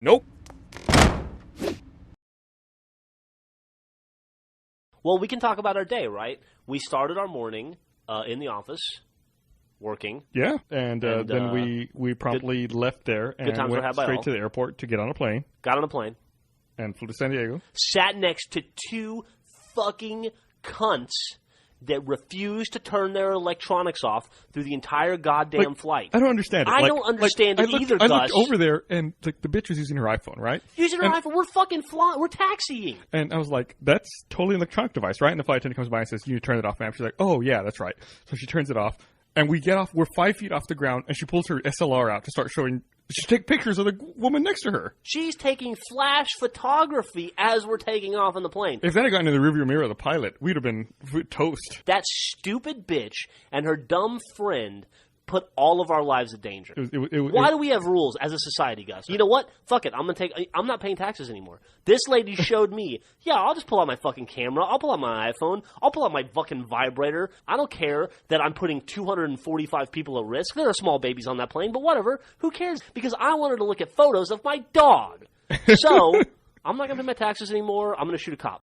Nope. Well, we can talk about our day, right? We started our morning in the office, working. Yeah, and then we promptly left there and went straight to the airport to get on a plane. Got on a plane. And flew to San Diego. Sat next to two fucking cunts that refused to turn their electronics off through the entire goddamn flight. I don't understand it. I don't understand it either, Gus. I looked over there, and the bitch was using her iPhone, right? Using her iPhone. We're fucking flying. We're taxiing. And I was like, that's totally an electronic device, right? And the flight attendant comes by and says, you need to turn it off, ma'am. She's like, oh, yeah, that's right. So she turns it off, and we get off. We're 5 feet off the ground, and she pulls her SLR out to start showing. She take pictures of the woman next to her. She's taking flash photography as we're taking off in the plane. If that had gotten in the rearview mirror of the pilot, we'd have been toast. That stupid bitch and her dumb friend put all of our lives in danger. Why do we have rules as a society, Gus? You know what? Fuck it. I'm not paying taxes anymore. This lady showed me, yeah, I'll just pull out my fucking camera. I'll pull out my iPhone. I'll pull out my fucking vibrator. I don't care that I'm putting 245 people at risk. There are small babies on that plane, but whatever. Who cares? Because I wanted to look at photos of my dog. So, I'm not going to pay my taxes anymore. I'm going to shoot a cop.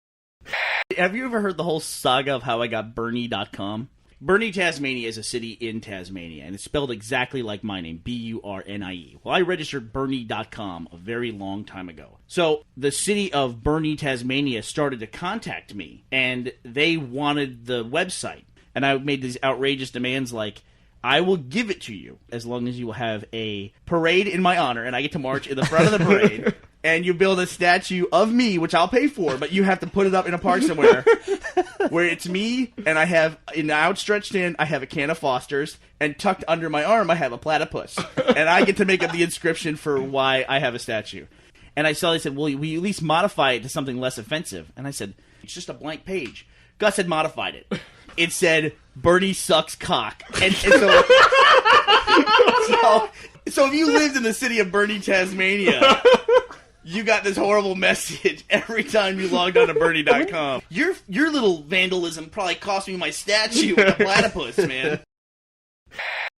Have you ever heard the whole saga of how I got Bernie.com? Burnie, Tasmania is a city in Tasmania, and it's spelled exactly like my name, B-U-R-N-I-E. Well, I registered Bernie.com a very long time ago. So the city of Burnie, Tasmania started to contact me, and they wanted the website. And I made these outrageous demands like, I will give it to you as long as you will have a parade in my honor, and I get to march in the front of the parade. And you build a statue of me, which I'll pay for, but you have to put it up in a park somewhere where it's me, and I have, in the outstretched hand, I have a can of Foster's, and tucked under my arm, I have a platypus. And I get to make up the inscription for why I have a statue. And I saw, they said, well, will you at least modify it to something less offensive? And I said, it's just a blank page. Gus had modified it. It said, Bernie sucks cock. And so, so if you lived in the city of Burnie, Tasmania... You got this horrible message every time you logged on to Bernie.com. Your little vandalism probably cost me my statue with a platypus, man.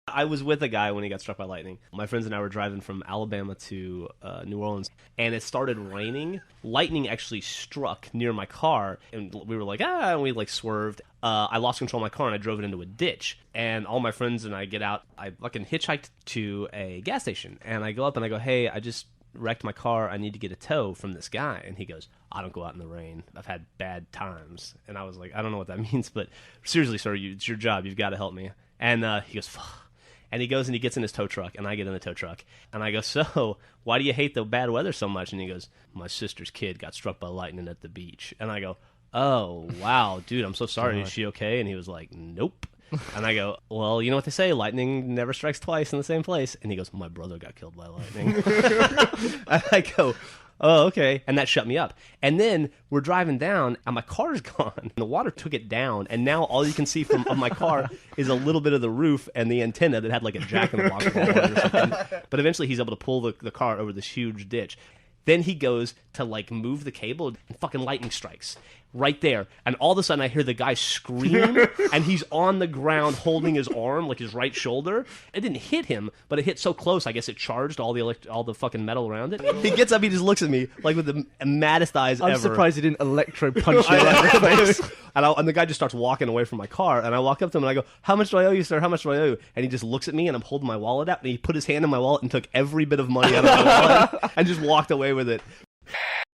I was with a guy when he got struck by lightning. My friends and I were driving from Alabama to New Orleans, and it started raining. Lightning actually struck near my car, and we were like, and we like swerved. I lost control of my car, and I drove it into a ditch. And all my friends and I get out. I fucking hitchhiked to a gas station, and I go up and I go, hey, I just wrecked my car. I need to get a tow from this guy. And he goes, I don't go out in the rain. I've had bad times. And I was like, I don't know what that means, but seriously, sir, it's your job. You've got to help me. And he goes, fuck. And he goes and he gets in his tow truck, and I get in the tow truck. And I go, so, why do you hate the bad weather so much? And he goes, my sister's kid got struck by lightning at the beach. And I go, oh, wow, dude, I'm so sorry. Is she okay? And he was like, nope. And I go, well, you know what they say, lightning never strikes twice in the same place. And he goes, my brother got killed by lightning. And I go, oh, okay. And that shut me up. And then we're driving down, and my car's gone. The water took it down, and now all you can see from of my car is a little bit of the roof and the antenna that had like a jack-in-the-box or something. But eventually he's able to pull the car over this huge ditch. Then he goes to, like, move the cable, and fucking lightning strikes right there. And all of a sudden, I hear the guy scream, and he's on the ground holding his arm, like his right shoulder. It didn't hit him, but it hit so close, I guess it charged all the fucking metal around it. He gets up, he just looks at me, like, with the maddest eyes ever. I'm surprised he didn't electro-punch you right in the face. And the guy just starts walking away from my car, and I walk up to him, and I go, how much do I owe you, sir? How much do I owe you? And he just looks at me, and I'm holding my wallet out, and he put his hand in my wallet and took every bit of money out of my wallet and just walked away with it.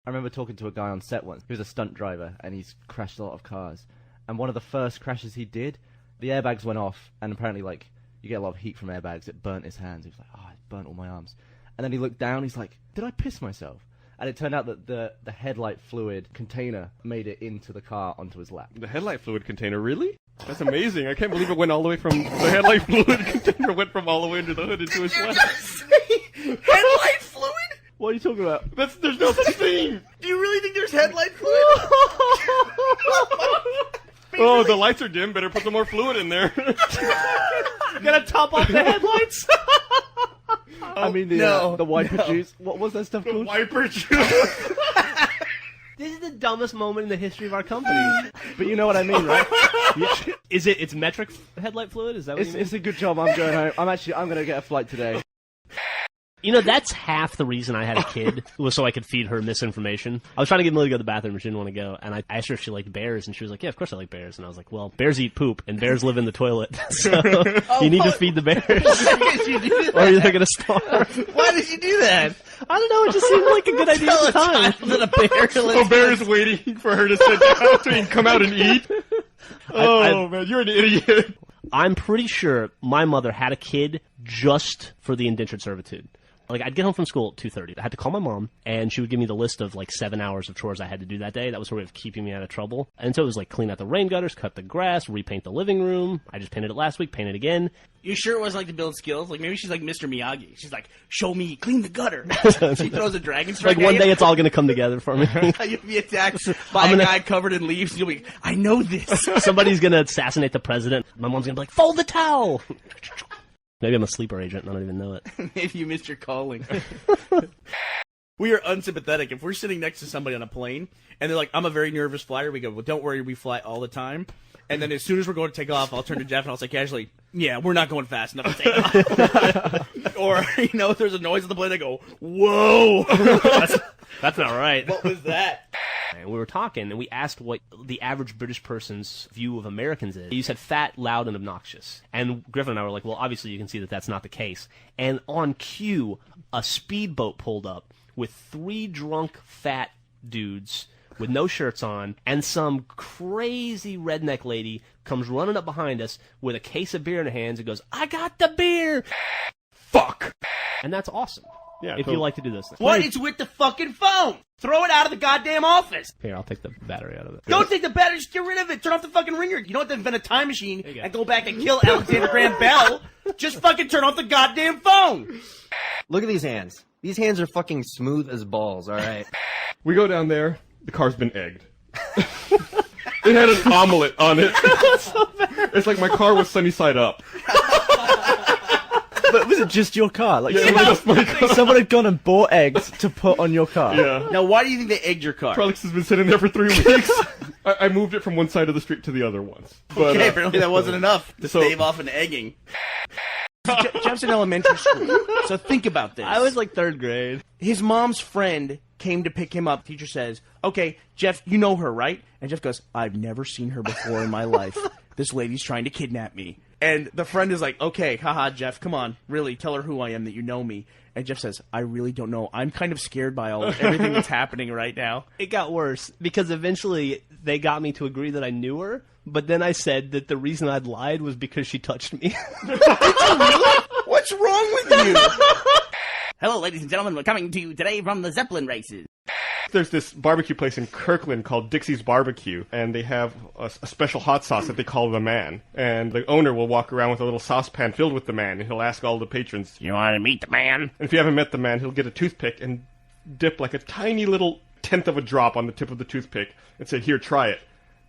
I remember talking to a guy on set once. He was a stunt driver, and he's crashed a lot of cars. And one of the first crashes he did, the airbags went off, and apparently, like, you get a lot of heat from airbags. It burnt his hands. He was like, oh, it burnt all my arms. And then he looked down, he's like, did I piss myself? And it turned out that the headlight fluid container made it into the car onto his lap. The headlight fluid container, really? That's amazing. I can't believe it went all the way from... The headlight fluid container went from all the way under the hood into his lap. Headlight fluid? What are you talking about? There's no such thing! Do you really think there's headlight fluid? Oh, the lights are dim. Better put some more fluid in there. Gotta top off the headlights? I mean, the wiper juice. What was that stuff called? Wiper juice. This is the dumbest moment in the history of our company. But you know what I mean, right? Yeah. It's metric headlight fluid? Is that what you mean? It's a good job I'm going home. I'm going to get a flight today. You know, that's half the reason I had a kid, was so I could feed her misinformation. I was trying to get Millie to go to the bathroom, but she didn't want to go. And I asked her if she liked bears, and she was like, yeah, of course I like bears. And I was like, well, bears eat poop, and bears live in the toilet. So you need to feed the bears. Or they're going to starve. Why did you do that? I don't know, it just seemed like a good idea at the time. That a bear So bear is waiting for her to sit down so he can come out and eat. Oh, man, you're an idiot. I'm pretty sure my mother had a kid just for the indentured servitude. Like, I'd get home from school at 2:30. I had to call my mom, and she would give me the list of, like, 7 hours of chores I had to do that day. That was her way of keeping me out of trouble. And so it was, like, clean out the rain gutters, cut the grass, repaint the living room. I just painted it last week, paint it again. You sure it was like to build skills? Like, maybe she's like Mr. Miyagi. She's like, show me, clean the gutter. She throws a dragon strike Like, one at day you. it's all going to come together for me. You'll be attacked by a guy covered in leaves. And you'll be, I know this. Somebody's going to assassinate the president. My mom's going to be like, fold the towel. Maybe I'm a sleeper agent and I don't even know it. Maybe you missed your calling. We are unsympathetic. If we're sitting next to somebody on a plane and they're like, I'm a very nervous flyer, we go, well, don't worry, we fly all the time. And then as soon as we're going to take off, I'll turn to Jeff and I'll say casually, yeah, we're not going fast enough to take off. Or, you know, if there's a noise on the plane, I go, whoa. That's not right. What was that? And we were talking, and we asked what the average British person's view of Americans is. You said fat, loud, and obnoxious. And Griffin and I were like, well, obviously you can see that that's not the case. And on cue, a speedboat pulled up with 3 drunk fat dudes with no shirts on, and some crazy redneck lady comes running up behind us with a case of beer in her hands and goes, I got the beer! Fuck. And that's awesome. Yeah, if you like to do those things. What? It's with the fucking phone. Throw it out of the goddamn office. Here, I'll take the battery out of it. Don't take the battery, just get rid of it. Turn off the fucking ringer. You don't have to invent a time machine you go. and go back and kill Alexander Graham Bell. Just fucking turn off the goddamn phone. Look at these hands. These hands are fucking smooth as balls, alright? We go down there. The car's been egged. It had an omelet on it. It's like my car was sunny side up. But was it just your car? Like, Yeah, it was just my car. someone had gone and bought eggs to put on your car. Yeah. Now, why do you think they egged your car? Probably 'cause it's been sitting there for 3 weeks. I moved it from one side of the street to the other once. But, Okay, apparently that wasn't enough to so- stave off an egging. Jeff's in elementary school, so think about this. I was like 3rd grade. His mom's friend came to pick him up. Teacher says, okay, Jeff, you know her, right? And Jeff goes, I've never seen her before in my life. This lady's trying to kidnap me. And the friend is like, okay, haha, Jeff, come on, really, tell her who I am, that you know me. And Jeff says, I really don't know. I'm kind of scared by everything that's happening right now. It got worse because eventually they got me to agree that I knew her, but then I said that the reason I'd lied was because she touched me. What's wrong with you? Hello, ladies and gentlemen. We're coming to you today from the Zeppelin races. There's this barbecue place in Kirkland called Dixie's Barbecue, and they have a special hot sauce that they call the Man. And the owner will walk around with a little saucepan filled with the Man, and he'll ask all the patrons, You want to meet the man? and if you haven't met the Man, he'll get a toothpick and dip like a tiny little tenth of a drop on the tip of the toothpick and say, here, try it.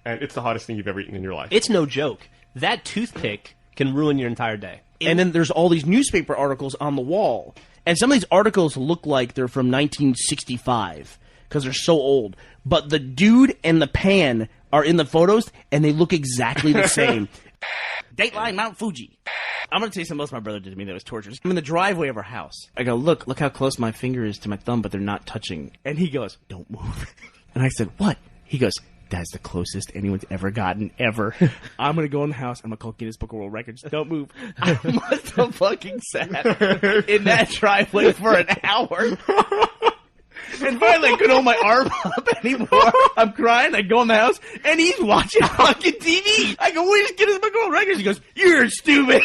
And it's the hottest thing you've ever eaten in your life. It's no joke. That toothpick can ruin your entire day. And then there's all these newspaper articles on the wall. And some of these articles look like they're from 1965 because they're so old. But the dude and the pan are in the photos, and they look exactly the same. Dateline Mount Fuji. I'm going to tell you something else my brother did to me that was torturous. I'm in the driveway of our house. I go, look how close my finger is to my thumb, but they're not touching. And he goes, don't move. And I said, what? He goes, that's the closest anyone's ever gotten, ever. I'm going to go in the house. I'm going to call Guinness Book of World Records. Don't move. I must have fucking sat in that driveway for an hour. And finally, I couldn't hold my arm up anymore. I'm crying. I go in the house, and he's watching fucking TV. I go, where's Guinness Book of World Records? He goes, you're stupid.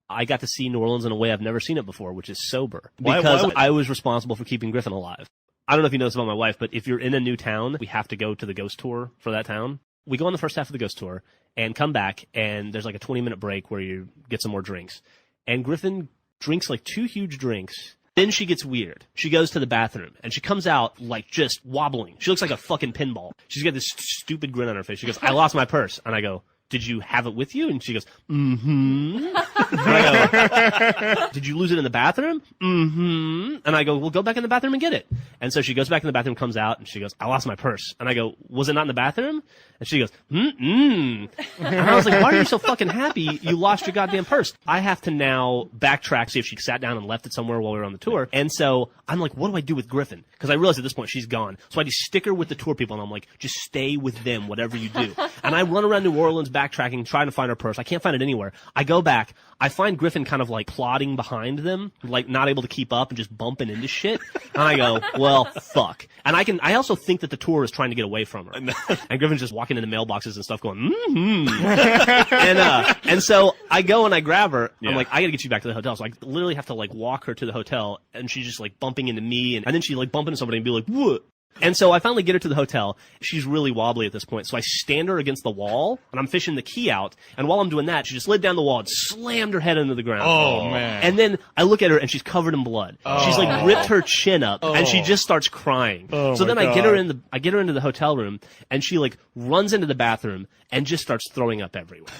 I got to see New Orleans in a way I've never seen it before, which is sober. Why Because would- I was responsible for keeping Griffin alive. I don't know if you know this about my wife, but if you're in a new town, we have to go to the ghost tour for that town. We go on the first half of the ghost tour and come back, and there's like a 20-minute break where you get some more drinks. And Griffin drinks like 2 huge drinks. Then she gets weird. She goes to the bathroom, and she comes out like just wobbling. She looks like a fucking pinball. She's got this stupid grin on her face. She goes, I lost my purse. And I go, did you have it with you? And she goes, mm-hmm. And I go, did you lose it in the bathroom? Mm-hmm. And I go, well, go back in the bathroom and get it. And so she goes back in the bathroom, comes out, and she goes, I lost my purse. And I go, was it not in the bathroom? And she goes, mm-mm. And I was like, why are you so fucking happy you lost your goddamn purse? I have to now backtrack, see if she sat down and left it somewhere while we were on the tour. And so I'm like, what do I do with Griffin? Because I realized at this point she's gone. So I just stick her with the tour people, and I'm like, just stay with them, whatever you do. And I run around New Orleans backtracking, trying to find her purse. I can't find it anywhere. I go back. I find Griffin kind of like plodding behind them, like not able to keep up and just bumping into shit. And I go, well, fuck. And I also think that the tour is trying to get away from her. And Griffin's just walking into mailboxes and stuff going, and so I go and I grab her. I'm like, I gotta get you back to the hotel. So I literally have to like walk her to the hotel, and she's just like bumping into me, and then she like bump into somebody and be like, what? And so I finally get her to the hotel. She's really wobbly at this point. So I stand her against the wall, and I'm fishing the key out. And while I'm doing that, she just slid down the wall and slammed her head into the ground. Oh, man. And then I look at her, and she's covered in blood. She's like ripped her chin up, and she just starts crying. So then I get her into the hotel room, and she like runs into the bathroom and just starts throwing up everywhere.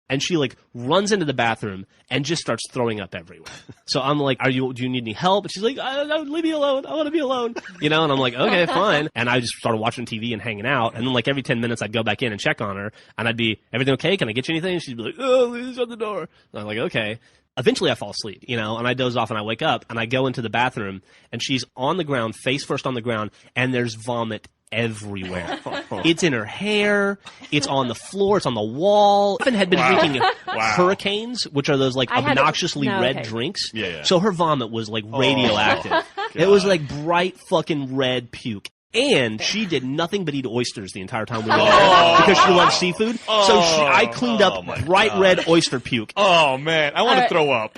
And she like runs into the bathroom and just starts throwing up everywhere. So I'm like, do you need any help? And she's like, I don't, leave me alone. I want to be alone. You know, and I'm like, okay, fine. And I just started watching TV and hanging out. And then like every 10 minutes I'd go back in and check on her, and I'd be, everything okay? Can I get you anything? And she'd be like, oh, please shut the door. And I'm like, okay. Eventually I fall asleep, you know, and I doze off and I wake up and I go into the bathroom, and she's on the ground, face first on the ground, and there's vomit everywhere. It's in her hair, it's on the floor, it's on the wall. Griffin had been drinking Hurricanes, which are those like obnoxiously red drinks. So her vomit was like radioactive. It was like bright fucking red puke. And she did nothing but eat oysters the entire time we were there because she loves seafood. So I cleaned up bright red oyster puke. Oh, man. I want to throw up.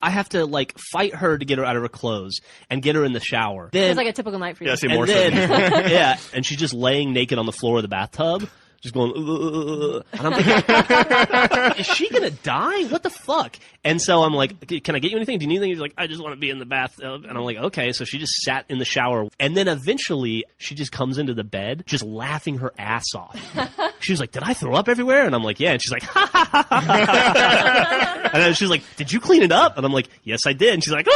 I have to, like, fight her to get her out of her clothes and get her in the shower. Then, it was like a typical night for you. Yeah, see, more so. Yeah, and she's just laying naked on the floor of the bathtub. Just going, and I'm thinking, is she gonna die? What the fuck? And so I'm like, can I get you anything? Do you need anything? She's like, I just want to be in the bathtub. And I'm like, okay. So she just sat in the shower, and then eventually she just comes into the bed, just laughing her ass off. She was like, did I throw up everywhere? And I'm like, yeah. And she's like, ha ha ha ha ha. And then she's like, did you clean it up? And I'm like, yes, I did. And she's like,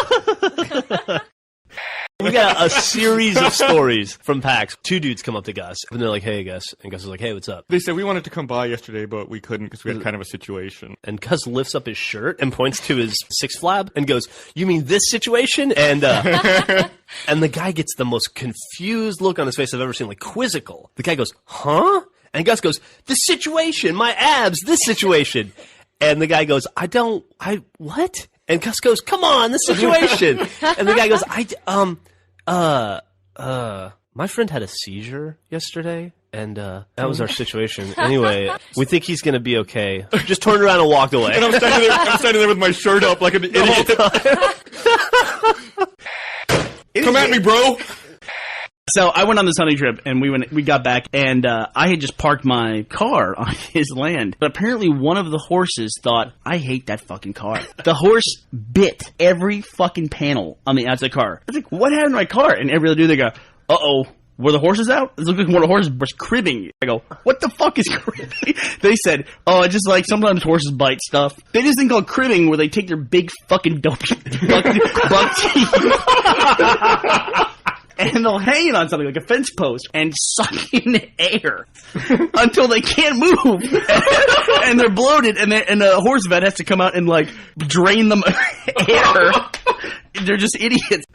we got a series of stories from PAX. Two dudes come up to Gus, and they're like, hey, Gus. And Gus is like, hey, what's up? They said we wanted to come by yesterday, but we couldn't because we had kind of a situation. And Gus lifts up his shirt and points to his six flab and goes, you mean this situation? And and the guy gets the most confused look on his face I've ever seen, like quizzical. The guy goes, huh? And Gus goes, this situation, my abs, this situation. And the guy goes, what? And Gus goes, come on, the situation. And the guy goes, my friend had a seizure yesterday, and that was our situation. Anyway, we think he's going to be okay. Just turned around and walked away. And I'm standing there with my shirt up like an idiot. Come at me, bro. So I went on this hunting trip, and we got back, and I had just parked my car on his land. But apparently one of the horses thought, I hate that fucking car. The horse bit every fucking panel on the outside car. I was like, what happened to my car? And every other dude, they go, uh-oh. Were the horses out? It looked like one of the horses was cribbing. I go, what the fuck is cribbing? They said, oh, it's just like sometimes horses bite stuff. They do this thing called cribbing where they take their big fucking buck teeth. And they'll hang it on something like a fence post and suck in air until they can't move. And they're bloated, and the horse vet has to come out and like drain them air. They're just idiots.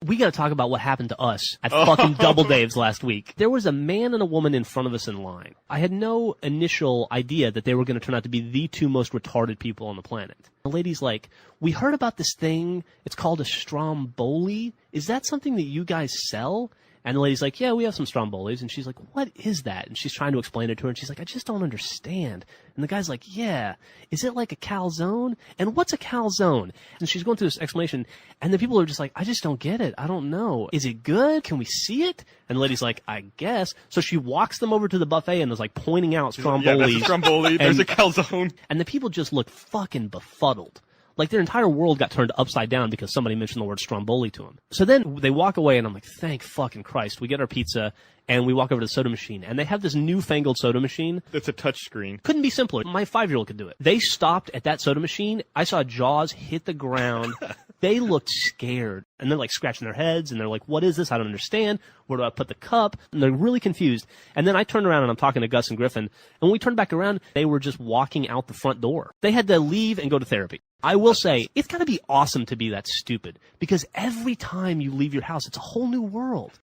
We gotta talk about what happened to us at fucking Double Dave's last week. There was a man and a woman in front of us in line. I had no initial idea that they were gonna turn out to be the two most retarded people on the planet. The lady's like, we heard about this thing, it's called a Stromboli. Is that something that you guys sell? And the lady's like, yeah, we have some Strombolis. And she's like, what is that? And she's trying to explain it to her, and she's like, I just don't understand. And the guy's like, yeah, is it like a calzone? And what's a calzone? And she's going through this explanation, and the people are just like, I just don't get it. I don't know. Is it good? Can we see it? And the lady's like, I guess. So she walks them over to the buffet and is like pointing out Strombolis. Yeah, that's a Stromboli. There's a calzone. And the people just look fucking befuddled. Like their entire world got turned upside down because somebody mentioned the word Stromboli to them. So then they walk away and I'm like, thank fucking Christ. We get our pizza and we walk over to the soda machine and they have this newfangled soda machine. It's a touch screen. Couldn't be simpler. My 5-year-old could do it. They stopped at that soda machine. I saw jaws hit the ground. They looked scared and they're like scratching their heads and they're like, what is this? I don't understand. Where do I put the cup? And they're really confused. And then I turned around and I'm talking to Gus and Griffin. And when we turned back around, they were just walking out the front door. They had to leave and go to therapy. I will say, it's got to be awesome to be that stupid because every time you leave your house, it's a whole new world.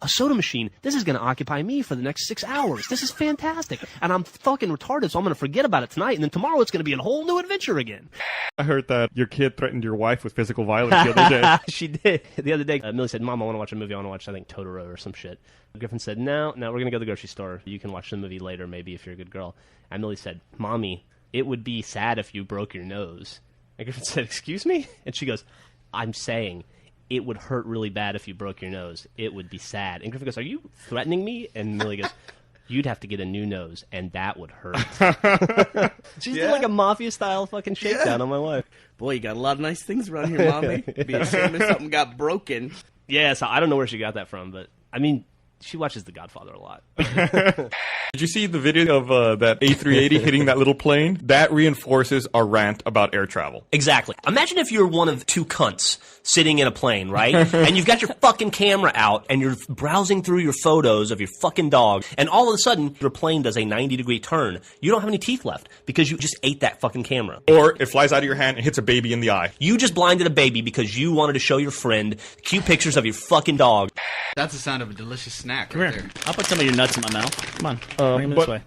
A soda machine, this is going to occupy me for the next 6 hours. This is fantastic. And I'm fucking retarded, so I'm going to forget about it tonight, and then tomorrow it's going to be a whole new adventure again. I heard that your kid threatened your wife with physical violence the other day. She did. The other day, Millie said, Mom, I want to watch a movie. I want to watch, I think, Totoro or some shit. Griffin said, no, we're going to go to the grocery store. You can watch the movie later, maybe, if you're a good girl. And Millie said, Mommy, it would be sad if you broke your nose. And Griffin said, excuse me? And she goes, I'm saying it would hurt really bad if you broke your nose. It would be sad. And Griffin goes, are you threatening me? And Millie goes, you'd have to get a new nose, and that would hurt. She's doing like a mafia-style fucking shakedown on my wife. Boy, you got a lot of nice things around here, Mommy. Be ashamed if something got broken. Yeah, so I don't know where she got that from, but, I mean, she watches The Godfather a lot. Did you see the video of that A380 hitting that little plane? That reinforces our rant about air travel. Exactly. Imagine if you're one of two cunts sitting in a plane, right? And you've got your fucking camera out and you're browsing through your photos of your fucking dog, and all of a sudden your plane does a 90-degree turn. You don't have any teeth left because you just ate that fucking camera. Or it flies out of your hand and hits a baby in the eye. You just blinded a baby because you wanted to show your friend cute pictures of your fucking dog. That's the sound of a delicious snack right there. I'll put some of your nuts in my mouth. Come on. Bring them this way.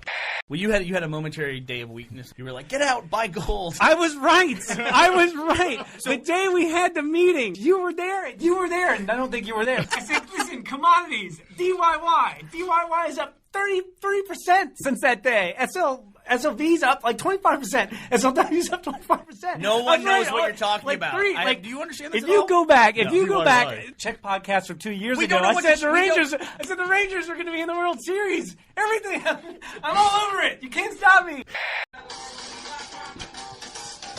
Well, you had a momentary day of weakness. You were like, get out, buy gold. I was right. I was right. The day we had the meeting, you were there. You were there, and I don't think you were there. I said, listen, commodities, DIY. DIY is up 30% since that day. SLV's up like 25%. SLW's up 25%. No one knows what you're talking about. Do you understand this If you go back, DIY. check podcasts from 2 years ago. don't know I what said this- the we Rangers. I said the Rangers are going to be in the World Series. Everything. I'm all over it. You can't stop me.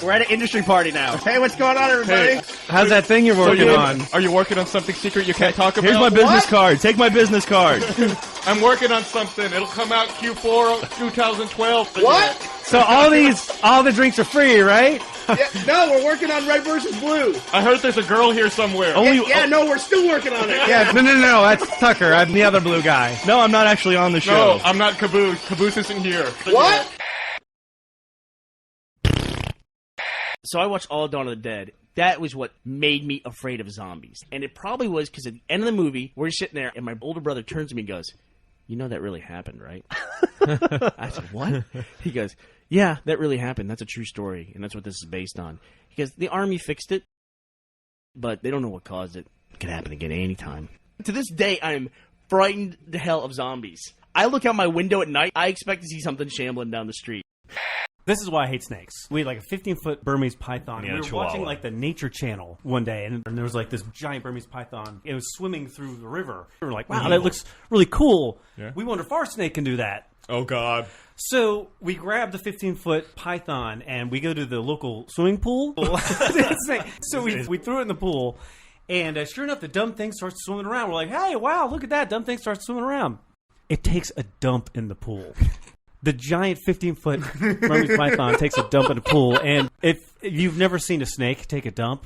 We're at an industry party now. Hey, what's going on, everybody? Hey, how's that thing you're working on? Are you working on something secret you can't talk about? Here's my business card. Take my business card. I'm working on something. It'll come out Q4 2012. What? So all the drinks are free, right? No, we're working on Red versus Blue. I heard there's a girl here somewhere. No, we're still working on it. Yeah, no, that's Tucker. I'm the other blue guy. No, I'm not actually on the show. No, I'm not Caboose. Caboose isn't here. What? So I watched All of Dawn of the Dead. That was what made me afraid of zombies. And it probably was because at the end of the movie, we're sitting there, and my older brother turns to me and goes, you know that really happened, right? I said, what? He goes, yeah, that really happened. That's a true story, and that's what this is based on. He goes, the Army fixed it, but they don't know what caused it. It could happen again anytime. To this day, I'm frightened to hell of zombies. I look out my window at night, I expect to see something shambling down the street. This is why I hate snakes. We had like a 15-foot Burmese python. Yeah, We were Chihuahua. watching like the Nature Channel one day, and there was like this giant Burmese python. It was swimming through the river. We were like, wow, that looks really cool. Yeah. We wonder if our snake can do that. Oh, God. So we grabbed the 15-foot python, and we go to the local swimming pool. So we threw it in the pool, and sure enough, the dumb thing starts swimming around. We're like, hey, wow, look at that. Dumb thing starts swimming around. It takes a dump in the pool. The giant 15-foot Burmese python takes a dump in the pool, and if you've never seen a snake take a dump,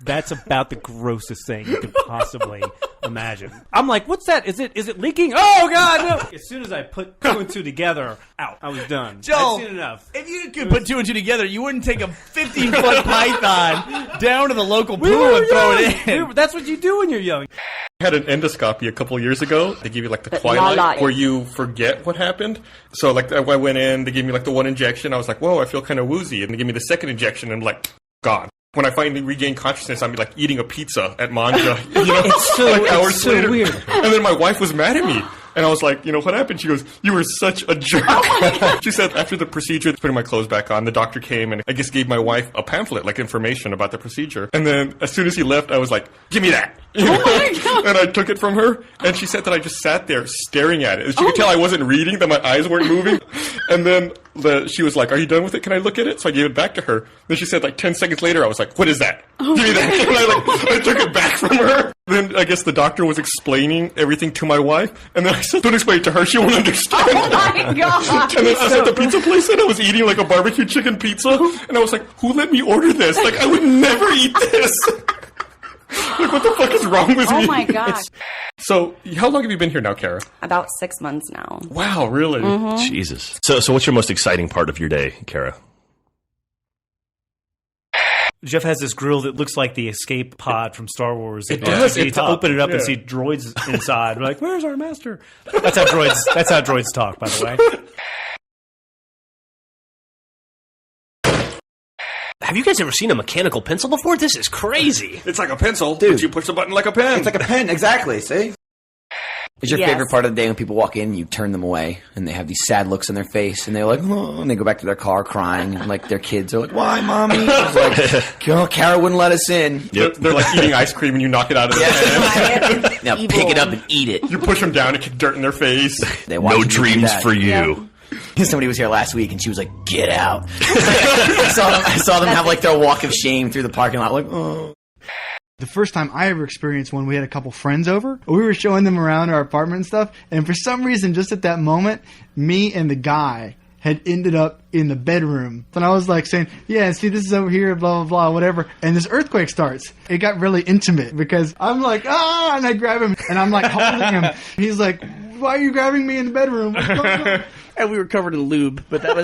that's about the grossest thing you could possibly imagine. I'm like, what's that? Is it leaking? Oh, God, no! As soon as I put 2 and 2 together, out. I was done. Joel, I'd seen enough. if you could put 2 and 2 together, you wouldn't take a 15-foot python down to the local pool and throw it in. That's what you do when you're young. I had an endoscopy a couple years ago. They give you like the twilight where you forget what happened. So like I went in, they gave me like the 1 injection. I was like, whoa, I feel kind of woozy. And they gave me the 2nd injection and I'm like, gone. When I finally regained consciousness, I'm like eating a pizza at Manja. You know, It's hours so later. weird. And then my wife was mad at me. And I was like, you know, what happened? She goes, you were such a jerk. She said after the procedure, putting my clothes back on, the doctor came and I guess gave my wife a pamphlet, like information about the procedure. And then as soon as he left, I was like, give me that. And I took it from her, and she said that I just sat there staring at it. She could tell I wasn't reading, that my eyes weren't moving. And then she was like, "Are you done with it? Can I look at it?" So I gave it back to her. Then she said, like 10 seconds later, I was like, "What is that? Give me that." And I took it back from her. Then I guess the doctor was explaining everything to my wife, and then I said, "Don't explain it to her; she won't understand." Oh my god! And then I was at the pizza place, and I was eating like a barbecue chicken pizza, and I was like, "Who let me order this? Like, I would never eat this." Like, what the fuck is wrong with me? Oh my gosh. So, how long have you been here now, Kara? About 6 months now. Wow, really? Jesus. So what's your most exciting part of your day, Kara? Jeff has this grill that looks like the escape pod from Star Wars. It does. You need to open it up and see droids inside. We're like, where's our master? That's how droids talk, by the way. Have you guys ever seen a mechanical pencil before? This is crazy. It's like a pencil, Dude. but you push the button like a pen. It's like a pen, exactly, see? It's your Yes. favorite part of the day when people walk in, you turn them away, and they have these sad looks on their face, and they're like, oh, and they go back to their car crying, and like their kids are like, why, mommy? It's like, oh, Kara wouldn't let us in. They're like eating ice cream, and you knock it out of their hand. Now pick it up and eat it. You push them down and kick dirt in their face. They watch No you do dreams that. for you. Somebody was here last week, and she was like, get out. I saw them have like their walk of shame through the parking lot, like, oh. The first time I ever experienced one, we had a couple friends over. We were showing them around our apartment and stuff, and for some reason, just at that moment, me and the guy had ended up in the bedroom. And I was like saying, yeah, see, this is over here, blah, blah, blah, whatever. And this earthquake starts. It got really intimate because I'm like, ah, and I grab him, and I'm like holding him. He's like, why are you grabbing me in the bedroom? What's going on? And we were covered in lube, but that was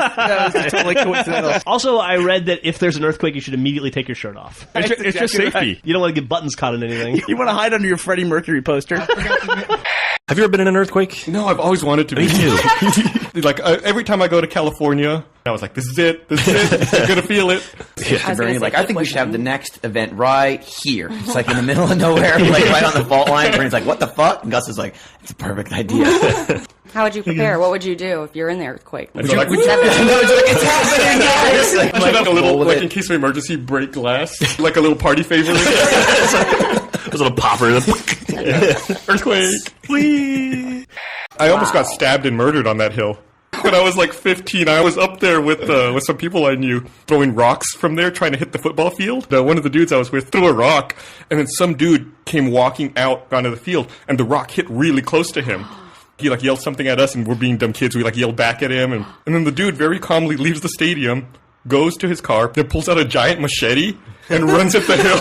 just totally coincidental. Also, I read that if there's an earthquake, you should immediately take your shirt off. It's just safety. Right. You don't want to get buttons caught in anything. You want to hide under your Freddie Mercury poster. Have you ever been in an earthquake? No, I've always wanted to be. Me too. Like, every time I go to California, I was like, this is it. I'm going to feel it. Bernie, like, I think we should have the next event right here. It's like in the middle of nowhere, like right on the fault line. Bernie's like, what the fuck? And Gus is like, it's a perfect idea. How would you prepare? What would you do if you're in the earthquake? It's like, It's happening, guys. I should have a little, like, in case of emergency, break glass. Like a little party favor. There's a little popper. Earthquake. Whee! I almost got stabbed and murdered on that hill. When I was like 15, I was up there with some people I knew, throwing rocks from there, trying to hit the football field. One of the dudes I was with threw a rock, and then some dude came walking out onto the field, and the rock hit really close to him. He like yelled something at us, and we're being dumb kids. We like yelled back at him, and then the dude very calmly leaves the stadium, goes to his car, then pulls out a giant machete and runs up the hill.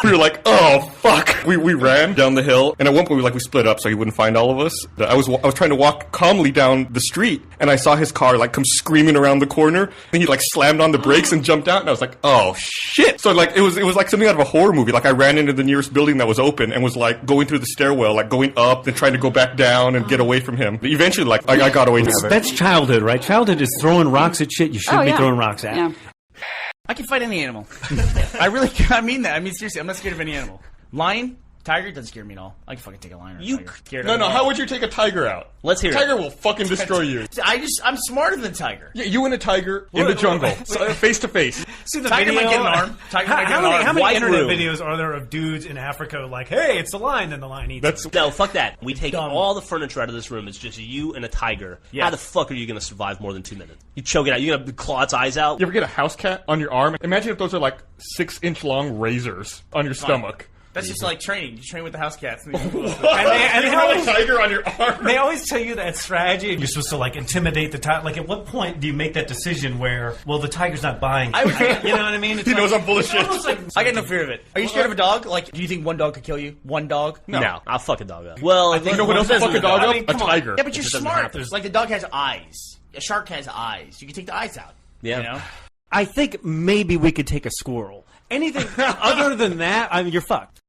We were like, oh fuck. We ran down the hill, and at one point we split up so he wouldn't find all of us. I was trying to walk calmly down the street, and I saw his car like come screaming around the corner. Then he like slammed on the brakes and jumped out, and I was like, oh shit. So like it was like something out of a horror movie. Like I ran into the nearest building that was open and was like going through the stairwell, like going up, then trying to go back down and get away from him. But eventually, like I got away from him. That's childhood, right? Childhood is throwing rocks at shit you shouldn't be throwing rocks at. Yeah. I can fight any animal. I mean that. I mean, seriously, I'm not scared of any animal. Lion, tiger, doesn't scare me at all. I can fucking take a lion or a tiger. Scared of No, them. how would you take a tiger out? Let's hear it. Tiger will fucking destroy you. I'm smarter than tiger. Yeah, you and a tiger in the jungle, face to face. See the Tiger video? might get an arm. Tiger might get How an many, arm. how many White internet room. videos are there of dudes in Africa like, hey, it's the lion, then the lion eats it? No, fuck that. We take all the furniture out of this room. It's just you and a tiger. Yeah. How the fuck are you going to survive more than 2 minutes? You choke it out. You're going to claw its eyes out? You ever get a house cat on your arm? Imagine if those are like 6-inch long razors on your stomach. That's just like training. You train with the house cats. And they You have a always, tiger on your arm. they always tell you that strategy. You're supposed to like intimidate the tiger. Like, at what point do you make that decision where, well, the tiger's not buying? You know what I mean? It's He knows I'm full of shit. I got no fear of it. Are you scared of a dog? Like, do you think one dog could kill you? One dog? No. I'll fuck a dog up. Well, I think You know what else will fuck a dog up? A come on. tiger. Yeah, but you're It doesn't smart. happen. Like, the dog has eyes. A shark has eyes. You can take the eyes out. Yeah. You know? I think maybe we could take a squirrel. Anything other than that, I mean, you're fucked.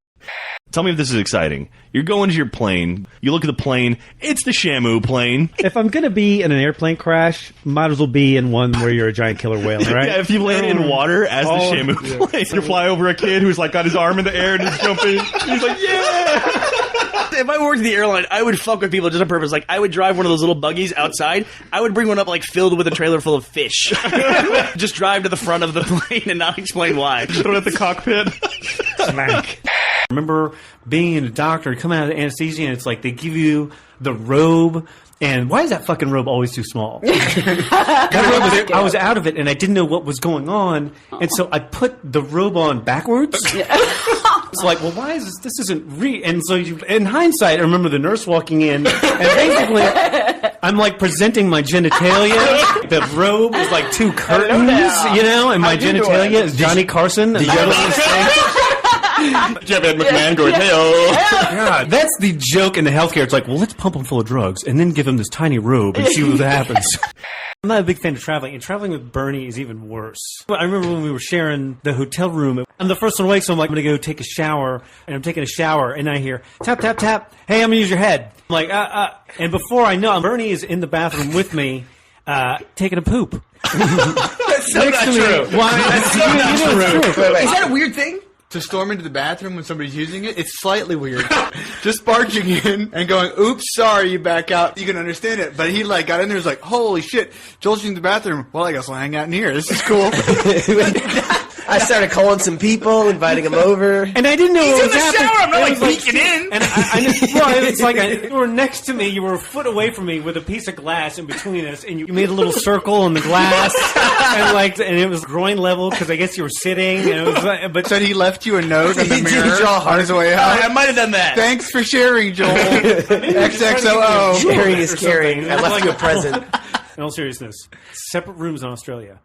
Tell me if this is exciting. You're going to your plane. You look at the plane. It's the Shamu plane. If I'm going to be in an airplane crash, might as well be in one where you're a giant killer whale, right? Yeah, if you land in water as the Shamu plane. You fly over a kid who's like got his arm in the air and is jumping. He's like, yeah! If I worked in the airline, I would fuck with people just on purpose. Like, I would drive one of those little buggies outside. I would bring one up, like, filled with a trailer full of fish. Just drive to the front of the plane and not explain why. Throw it at the cockpit. Smack. I remember being in a doctor, coming out of anesthesia, and it's like they give you the robe. And why is that fucking robe always too small? I was out of it, and I didn't know what was going on, and so I put the robe on backwards. It's like, well, why is this isn't And so in hindsight, I remember the nurse walking in, and basically, I'm like presenting my genitalia. The robe is like two curtains, and my genitalia is Johnny Carson. And Jeff Ed McMahon going, God, that's the joke in the healthcare. It's like, well, let's pump him full of drugs and then give him this tiny robe and see what happens. I'm not a big fan of traveling, and traveling with Bernie is even worse. I remember when we were sharing the hotel room. I'm the first one awake, so I'm like, I'm going to go take a shower, and I'm taking a shower, and I hear, tap, tap, tap, hey, I'm going to use your head. I'm like, and before I know, Bernie is in the bathroom with me, taking a poop. That's so not true. Why? That's so not true. Wait. Is that a weird thing? To storm into the bathroom when somebody's using it? It's slightly weird. Just barging in and going, oops, sorry, you back out. You can understand it. But he got in there and was like, holy shit, Joel's in the bathroom. Well, I guess I'll hang out in here. This is cool. I started calling some people, inviting them over. And I didn't know He's what in was the happening. shower. I'm not It was peeking in. And it's like you were next to me. You were a foot away from me with a piece of glass in between us, and you made a little circle on the glass, and it was groin level because I guess you were sitting. And it was, but so he left you a note in the Did mirror you draw on his way out. I might have done that. Thanks for sharing, Joel. XXOO. Sharing is caring. I left you a present. In all seriousness, separate rooms in Australia.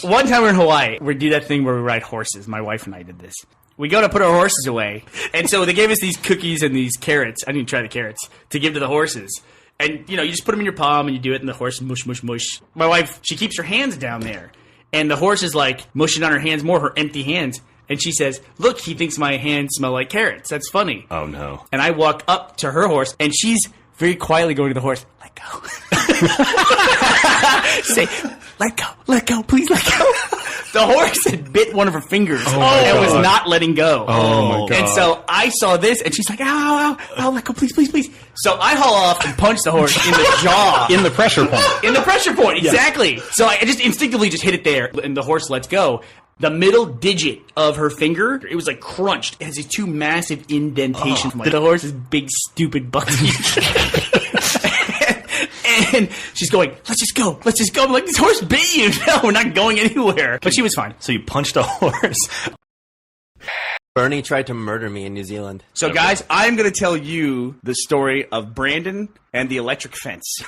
One time we're in Hawaii, we do that thing where we ride horses. My wife and I did this. We go to put our horses away, and so they gave us these cookies and these carrots. I didn't try the carrots to give to the horses. And, you just put them in your palm, and you do it, and the horse mush, mush, mush. My wife, she keeps her hands down there, and the horse is, mushing on her hands more, her empty hands. And she says, look, he thinks my hands smell like carrots. That's funny. Oh, no. And I walk up to her horse, and she's very quietly going to the horse, let go. Say, let go, please let go. The horse had bit one of her fingers and was not letting go. Oh, my God. And so I saw this, and she's like, ow, let go, please, please, please. So I haul off and punch the horse in the jaw. In the pressure point. In the pressure point, exactly. Yeah. So I just instinctively just hit it there, and the horse lets go. The middle digit of her finger, it was crunched. It has these two massive indentations. The horse's big, stupid butt. And she's going, let's just go. I'm like, this horse bit you. No, we're not going anywhere. But she was fine. So you punched a horse. Bernie tried to murder me in New Zealand. So, guys, I'm going to tell you the story of Brandon and the electric fence.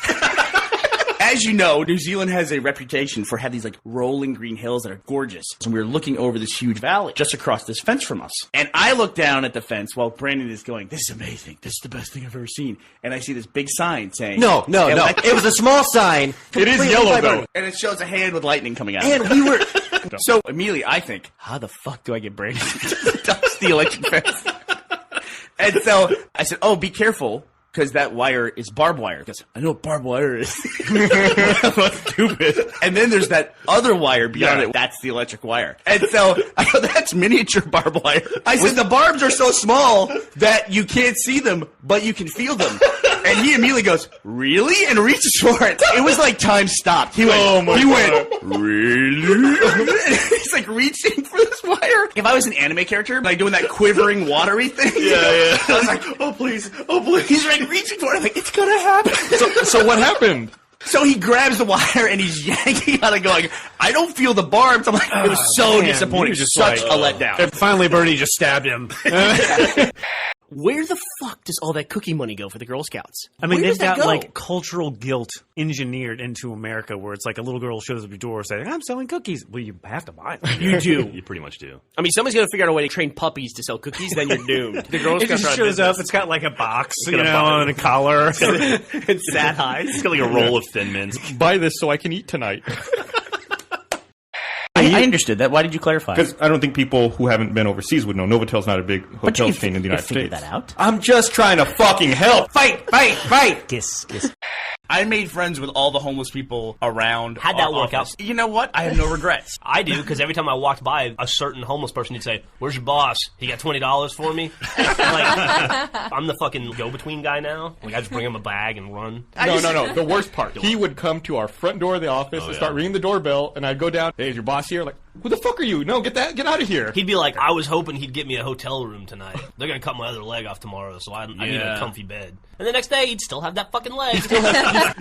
As you know, New Zealand has a reputation for having these rolling green hills that are gorgeous. And we were looking over this huge valley just across this fence from us. And I look down at the fence while Brandon is going, this is amazing. This is the best thing I've ever seen. And I see this big sign saying... No. It was a small sign. It is yellow, though. And it shows a hand with lightning coming out. And we were... So immediately I think, how the fuck do I get Brandon to touch the electric fence? And so I said, oh, be careful. Because that wire is barbed wire. Because I know what barbed wire is. I'm stupid. And then there's that other wire beyond it. That's the electric wire. And so I go, that's miniature barbed wire. I said, the barbs are so small that you can't see them, but you can feel them. And he immediately goes, really? And reaches for it. It was like time stopped. He went, really? He's reaching for this wire. If I was an anime character, doing that quivering watery thing. Yeah. I was like, oh, please. He's reaching for it. I'm like, it's gonna happen. So what happened? So he grabs the wire and he's yanking on it going, I don't feel the barbs. I'm like, it was so disappointing. Such a letdown. And finally, Bernie just stabbed him. Where the fuck does all that cookie money go for the Girl Scouts? I mean, Where they've does that got go? cultural guilt engineered into America where it's a little girl shows up your door saying, I'm selling cookies. Well, you have to buy them. You do. You pretty much do. I mean, somebody's going to figure out a way to train puppies to sell cookies, then you're doomed. The Girl It Scouts just are shows up. It's got a box, got a box. and a collar. and sad eyes. It's got a roll of Thin Mints. Buy this so I can eat tonight. I understood that. Why did you clarify? Because I don't think people who haven't been overseas would know. Novatel's not a big hotel chain in the United figured States. that out. I'm just trying to fucking help. Fight! Kiss. I made friends with all the homeless people around. How'd that work office. out? You know what? I have no regrets. I do, because every time I walked by a certain homeless person, he'd say, where's your boss? He got $20 for me? I'm the fucking go-between guy now. I just bring him a bag and run. No. The worst part. He would come to our front door of the office and start ringing the doorbell, and I'd go down, hey, is your boss here? Who the fuck are you? No, get out of here. He'd be like, I was hoping he'd get me a hotel room tonight. They're going to cut my other leg off tomorrow, so I need a comfy bed. And the next day, he'd still have that fucking leg.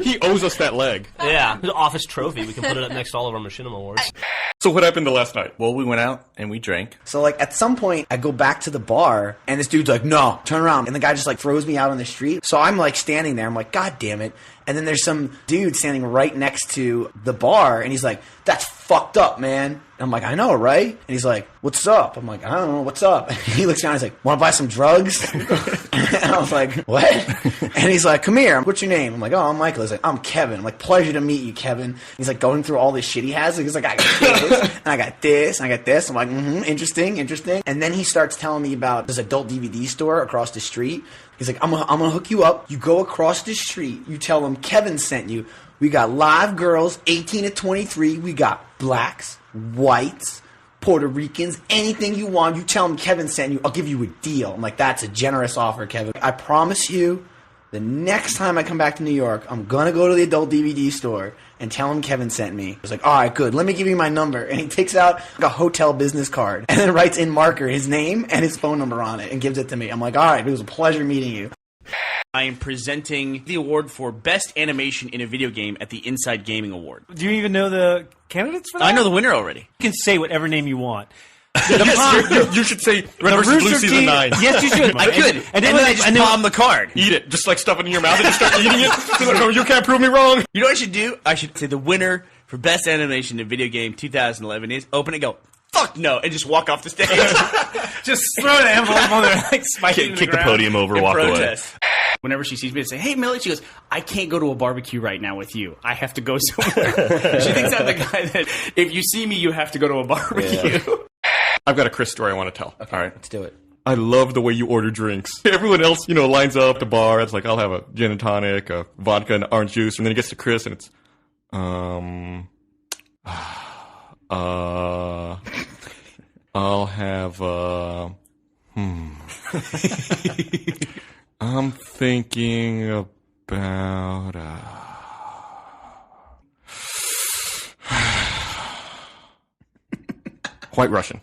He owes us that leg. Yeah. It's an office trophy. We can put it up next to all of our Machinima awards. So what happened the last night? Well, we went out and we drank. So, like, at some point, I go back to the bar, and this dude's like, no, turn around. And the guy just, like, throws me out on the street. So I'm, like, standing there. I'm like, God damn it. And then there's some dude standing right next to the bar, and he's like, that's fucked up, man. And I'm like, I know, right? And he's like, what's up? I'm like, I don't know, what's up? And he looks down, and he's like, want to buy some drugs? And I was like, what? And he's like, come here, what's your name? I'm like, oh, I'm Michael. He's like, I'm Kevin. I'm like, pleasure to meet you, Kevin. He's like going through all this shit he has. He's like, I got this, and I got this, and I got this. I'm like, interesting. And then he starts telling me about this adult DVD store across the street. He's like, I'm gonna hook you up. You go across the street. You tell them Kevin sent you. We got live girls, 18 to 23. We got blacks, whites, Puerto Ricans, anything you want. You tell them Kevin sent you. I'll give you a deal. I'm like, that's a generous offer, Kevin. I promise you, the next time I come back to New York, I'm gonna go to the adult DVD store and tell him Kevin sent me. He's like, all right, good. Let me give you my number. And he takes out like a hotel business card and then writes in marker his name and his phone number on it and gives it to me. I'm like, all right, it was a pleasure meeting you. I am presenting the award for Best Animation in a Video Game at the Inside Gaming Award. Do you even know the candidates for that? I know the winner already. You can say whatever name you want. You should say Red vs. Blue Rooster Season Teeth. 9. Yes, you should. I could. And then I just palm the card. Eat it. Just like stuff it in your mouth and just start eating it. Like, no, you can't prove me wrong. You know what I should do? I should say the winner for Best Animation in a Video Game 2011 is open and go, fuck no, and just walk off the stage. Just throw the envelope on there, like spiking Kick the podium over, walk protest. Away. Whenever she sees me, I say, hey, Millie, she goes, I can't go to a barbecue right now with you. I have to go somewhere. She thinks I'm the guy that, if you see me, you have to go to a barbecue. Yeah. I've got a Chris story I want to tell. Okay, all right, let's do it. I love the way you order drinks. Everyone else, lines up at the bar. It's like, I'll have a gin and tonic, a vodka and orange juice. And then it gets to Chris and it's, I'll have, I'm thinking about, White Russian.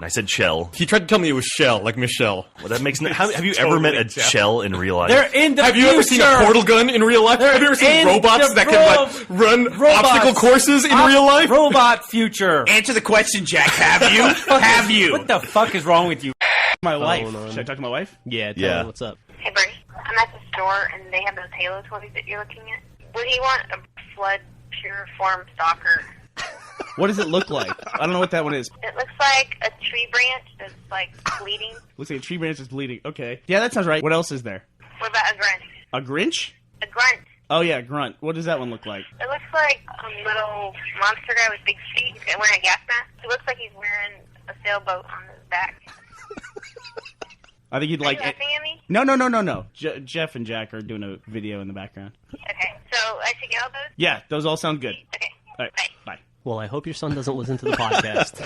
I said shell. He tried to tell me it was Shell, like Michelle. Well, that makes no. Have you ever met a shell in real life? They're in the Have you ever seen a portal gun in real life? Have you ever seen robots that can run obstacle courses in real life? Robot future. Answer the question, Jack. Have you? Have you? What the fuck is wrong with you? My wife. Should I talk to my wife? Yeah, tell me what's up. Hey, Bernie. I'm at the store, and they have those Halo toys that you're looking at. Would he want a Flood Pure Form Stalker? What does it look like? I don't know what that one is. It looks like a tree branch that's, like, bleeding. Looks like a tree branch that's bleeding. Okay. Yeah, that sounds right. What else is there? What about a grunt? A Grinch? A grunt. Oh, yeah, grunt. What does that one look like? It looks like a little monster guy with big feet wearing a gas mask. It looks like he's wearing a sailboat on his back. I think you'd like it. Are you laughing at me? No. Jeff and Jack are doing a video in the background. Okay, so I should get all those? Yeah, those all sound good. Okay. All right, bye. Well, I hope your son doesn't listen to the podcast.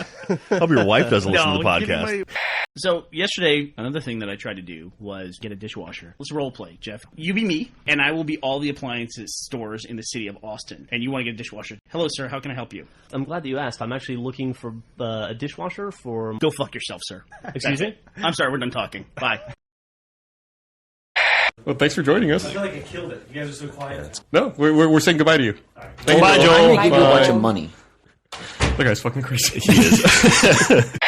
Hope your wife doesn't listen to the podcast. So, yesterday, another thing that I tried to do was get a dishwasher. Let's role play, Jeff. You be me, and I will be all the appliances stores in the city of Austin. And you want to get a dishwasher. Hello, sir. How can I help you? I'm glad that you asked. I'm actually looking for a dishwasher for... Go fuck yourself, sir. Excuse me? I'm sorry. We're done talking. Bye. Well, thanks for joining us. I feel like I killed it. You guys are so quiet. No, we're saying goodbye to you. All right. Bye, Joel. I'm going to give you a bunch of money. That guy's fucking crazy. He is.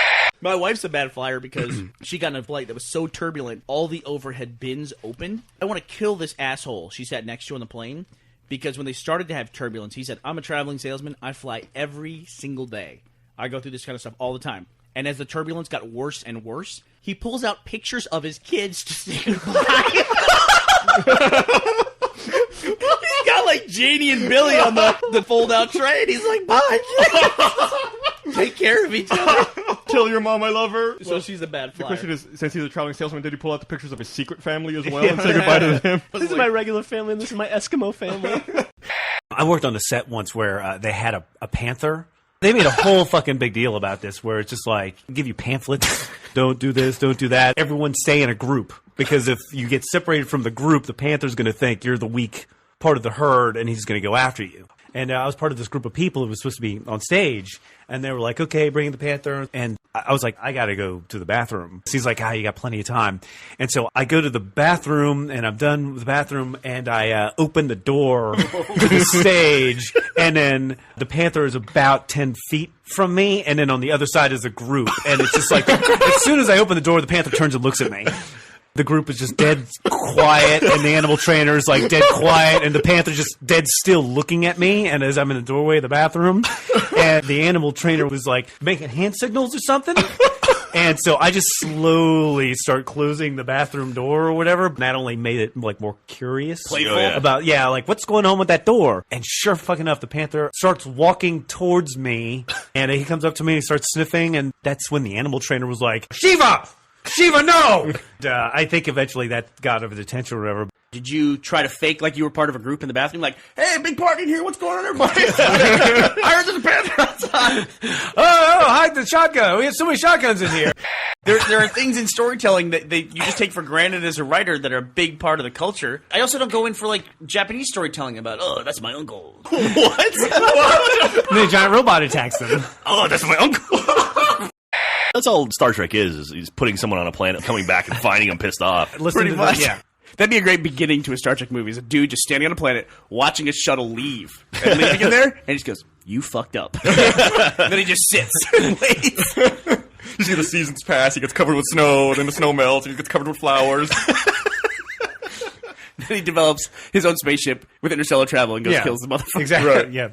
My wife's a bad flyer because she got in a flight that was so turbulent, all the overhead bins open. I want to kill this asshole she sat next to on the plane because when they started to have turbulence, he said, I'm a traveling salesman. I fly every single day. I go through this kind of stuff all the time. And as the turbulence got worse and worse, he pulls out pictures of his kids to say goodbye. He's got like Janie and Billy on the fold-out tray, and he's like, bye. Take care of each other. Tell your mom I love her. So she's a bad flyer. The question is, since he's a traveling salesman, did he pull out the pictures of his secret family as well and say goodbye to them? This is my regular family, and this is my Eskimo family. I worked on a set once where they had a panther. They made a whole fucking big deal about this, where it's just like, give you pamphlets, don't do this, don't do that. Everyone stay in a group, because if you get separated from the group, the panther's going to think you're the weak part of the herd, and he's going to go after you. And I was part of this group of people who was supposed to be on stage. And they were like, okay, bring the Panther. And I was like, I got to go to the bathroom. So he's like, you got plenty of time. And so I go to the bathroom, and I'm done with the bathroom, and I open the door to the stage. And then the Panther is about 10 feet from me. And then on the other side is a group. And it's just like, as soon as I open the door, the Panther turns and looks at me. The group is just dead quiet, and the animal trainer is like dead quiet, and the Panther just dead still looking at me. And as I'm in the doorway of the bathroom, and the animal trainer was like making hand signals or something. And so I just slowly start closing the bathroom door or whatever. And that only made it like more curious about, like what's going on with that door. And sure fucking enough, the Panther starts walking towards me, and he comes up to me and starts sniffing. And that's when the animal trainer was like, Shiva, no! I think eventually that got over the attention or whatever. Did you try to fake like you were part of a group in the bathroom? Like, hey, big party in here. What's going on, everybody? I heard there's a Panther outside. Oh, hide the shotgun. We have so many shotguns in here. There are things in storytelling that you just take for granted as a writer that are a big part of the culture. I also don't go in for like Japanese storytelling about, oh, that's my uncle. What? And the giant robot attacks them. Oh, that's my uncle. That's all Star Trek is putting someone on a planet, coming back and finding them pissed off. Pretty much. Yeah. That'd be a great beginning to a Star Trek movie. Is a dude just standing on a planet, watching a shuttle leave. And leaving him there, and he just goes, you fucked up. Then he just sits and waits. You see the seasons pass, he gets covered with snow, and then the snow melts, and he gets covered with flowers. Then he develops his own spaceship with interstellar travel and goes kills the motherfucker. Exactly, right. Yeah.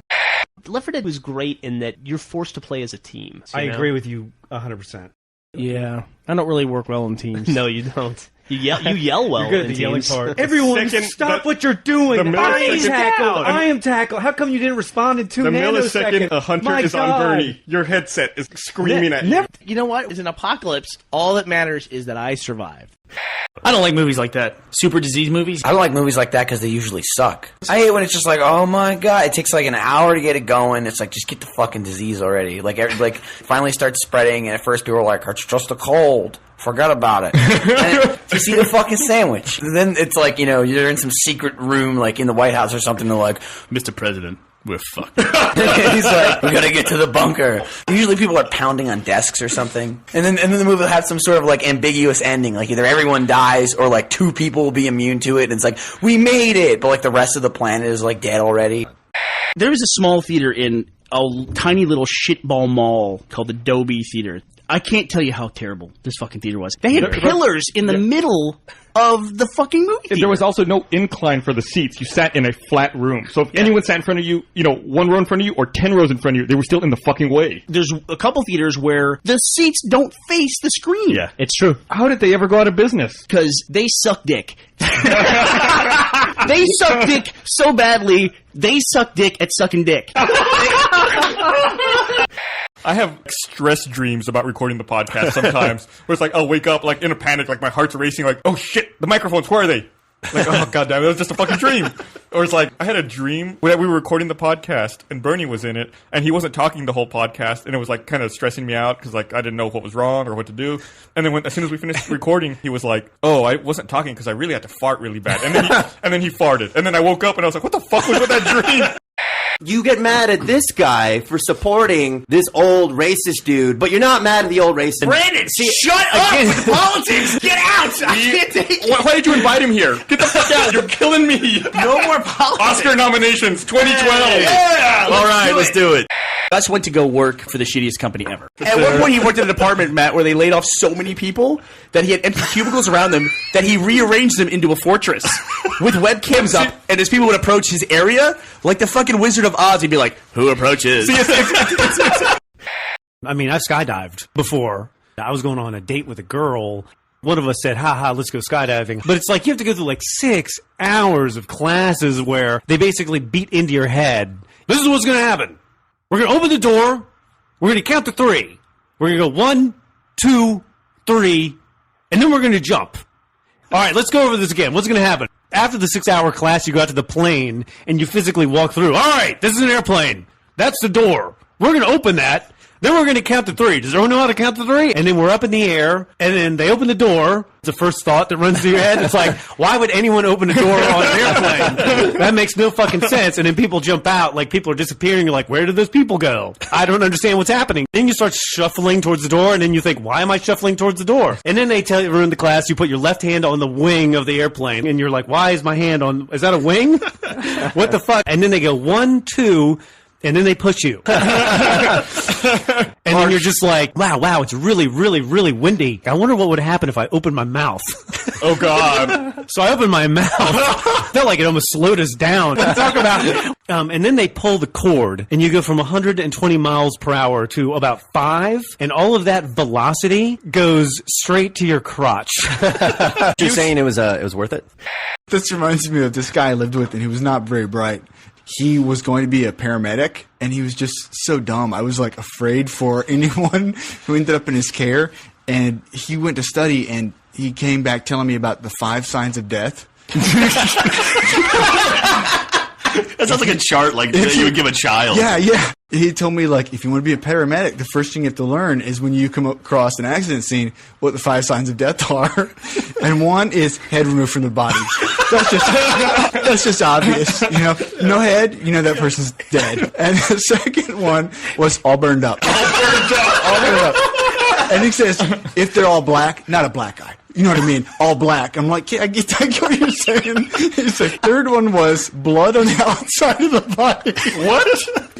Left 4 Dead was great in that you're forced to play as a team. I agree with you 100%. Yeah, I don't really work well in teams. No, you don't. You yell well. You're good at in the yelling teams. part. Everyone, stop what you're doing. I am tackled. How come you didn't respond in 2 The nanoseconds? millisecond a hunter is on Bernie, your headset is screaming at you. You know what? It's an apocalypse. All that matters is that I survived. I don't like movies like that. Super disease movies. I don't like movies like that because they usually suck. I hate when it's just like, oh my god, it takes like an hour to get it going. It's like, just get the fucking disease already. Like finally starts spreading, and at first people were like, it's just a cold. Forgot about it. And just eat a fucking sandwich. And then it's like, you're in some secret room, like in the White House or something. They're like, Mr. President, we're fucked. He's like, we gotta get to the bunker. Usually people are pounding on desks or something. And then the movie will have some sort of like ambiguous ending. Like either everyone dies or like 2 people will be immune to it. And it's like, we made it. But like the rest of the planet is like dead already. There was a small theater in a tiny little shitball mall called the Dobie Theater. I can't tell you how terrible this fucking theater was. They had pillars in the middle of the fucking movie theater. There was also no incline for the seats. You sat in a flat room. So if anyone sat in front of you, 1 row in front of you or 10 rows in front of you, they were still in the fucking way. There's a couple theaters where the seats don't face the screen. Yeah. It's true. How did they ever go out of business? Because they suck dick. They suck dick so badly, they suck dick at sucking dick. I have stress dreams about recording the podcast sometimes, where it's like, I'll wake up like in a panic, like my heart's racing, like, oh shit, the microphones, where are they? Like, oh goddamn, it was just a fucking dream. Or it's like, I had a dream that we were recording the podcast, and Bernie was in it, and he wasn't talking the whole podcast, and it was like kind of stressing me out, because like I didn't know what was wrong or what to do. And then as soon as we finished recording, he was like, oh, I wasn't talking because I really had to fart really bad. And then he farted. And then I woke up and I was like, what the fuck was with that dream? You get mad at this guy for supporting this old racist dude, but you're not mad at the old racist. Brandon, shut up with politics! Get out! I can't take it! Why did you invite him here? Get the fuck out! You're killing me! No more politics! Oscar nominations, 2012! Yeah! All right, let's do it. Gus went to go work for the shittiest company ever. At one point, he worked at a department, Matt, where they laid off so many people that he had empty cubicles around them that he rearranged them into a fortress with webcams up. And as people would approach his area, like the fucking Wizard of Oz, he'd be like, "Who approaches?" I mean, I've skydived before. I was going on a date with a girl. One of us said, haha, let's go skydiving. But it's like you have to go through like 6 hours of classes where they basically beat into your head. This is what's going to happen. We're going to open the door. We're going to count to 3. We're going to go 1, 2, 3, and then we're going to jump. All right, let's go over this again. What's going to happen? After the 6-hour class, you go out to the plane, and you physically walk through. All right, this is an airplane. That's the door. We're going to open that. Then we're going to count to 3. Does everyone know how to count to 3? And then we're up in the air, and then they open the door. It's the first thought that runs through your head. It's like, why would anyone open a door on an airplane? That makes no fucking sense. And then people jump out, like people are disappearing. You're like, where did those people go? I don't understand what's happening. Then you start shuffling towards the door, and then you think, why am I shuffling towards the door? And then they tell you, in the class, you put your left hand on the wing of the airplane, and you're like, why is my hand on, is that a wing? What the fuck? And then they go 1, 2, and then they push you. And then you're just like, wow, it's really, really, really windy. I wonder what would happen if I opened my mouth. Oh, God. So I opened my mouth. Felt like it almost slowed us down. Talk about it. And then they pull the cord, and you go from 120 miles per hour to about 5, and all of that velocity goes straight to your crotch. You're saying it was worth it? This reminds me of this guy I lived with, and he was not very bright. He was going to be a paramedic, and he was just so dumb. I was like afraid for anyone who ended up in his care. And he went to study, and he came back telling me about the 5 signs of death. That sounds like a chart like that you would give a child. Yeah. He told me, like, if you want to be a paramedic, the first thing you have to learn is when you come across an accident scene, what the 5 signs of death are. And one is head removed from the body. That's just obvious. You know, no head, you know that person's dead. And the second one was all burned up. All burned up. And he says, if they're all black, not a black guy. You know what I mean? All black. I'm like, I get what you're saying. He's like, third one was blood on the outside of the body. What?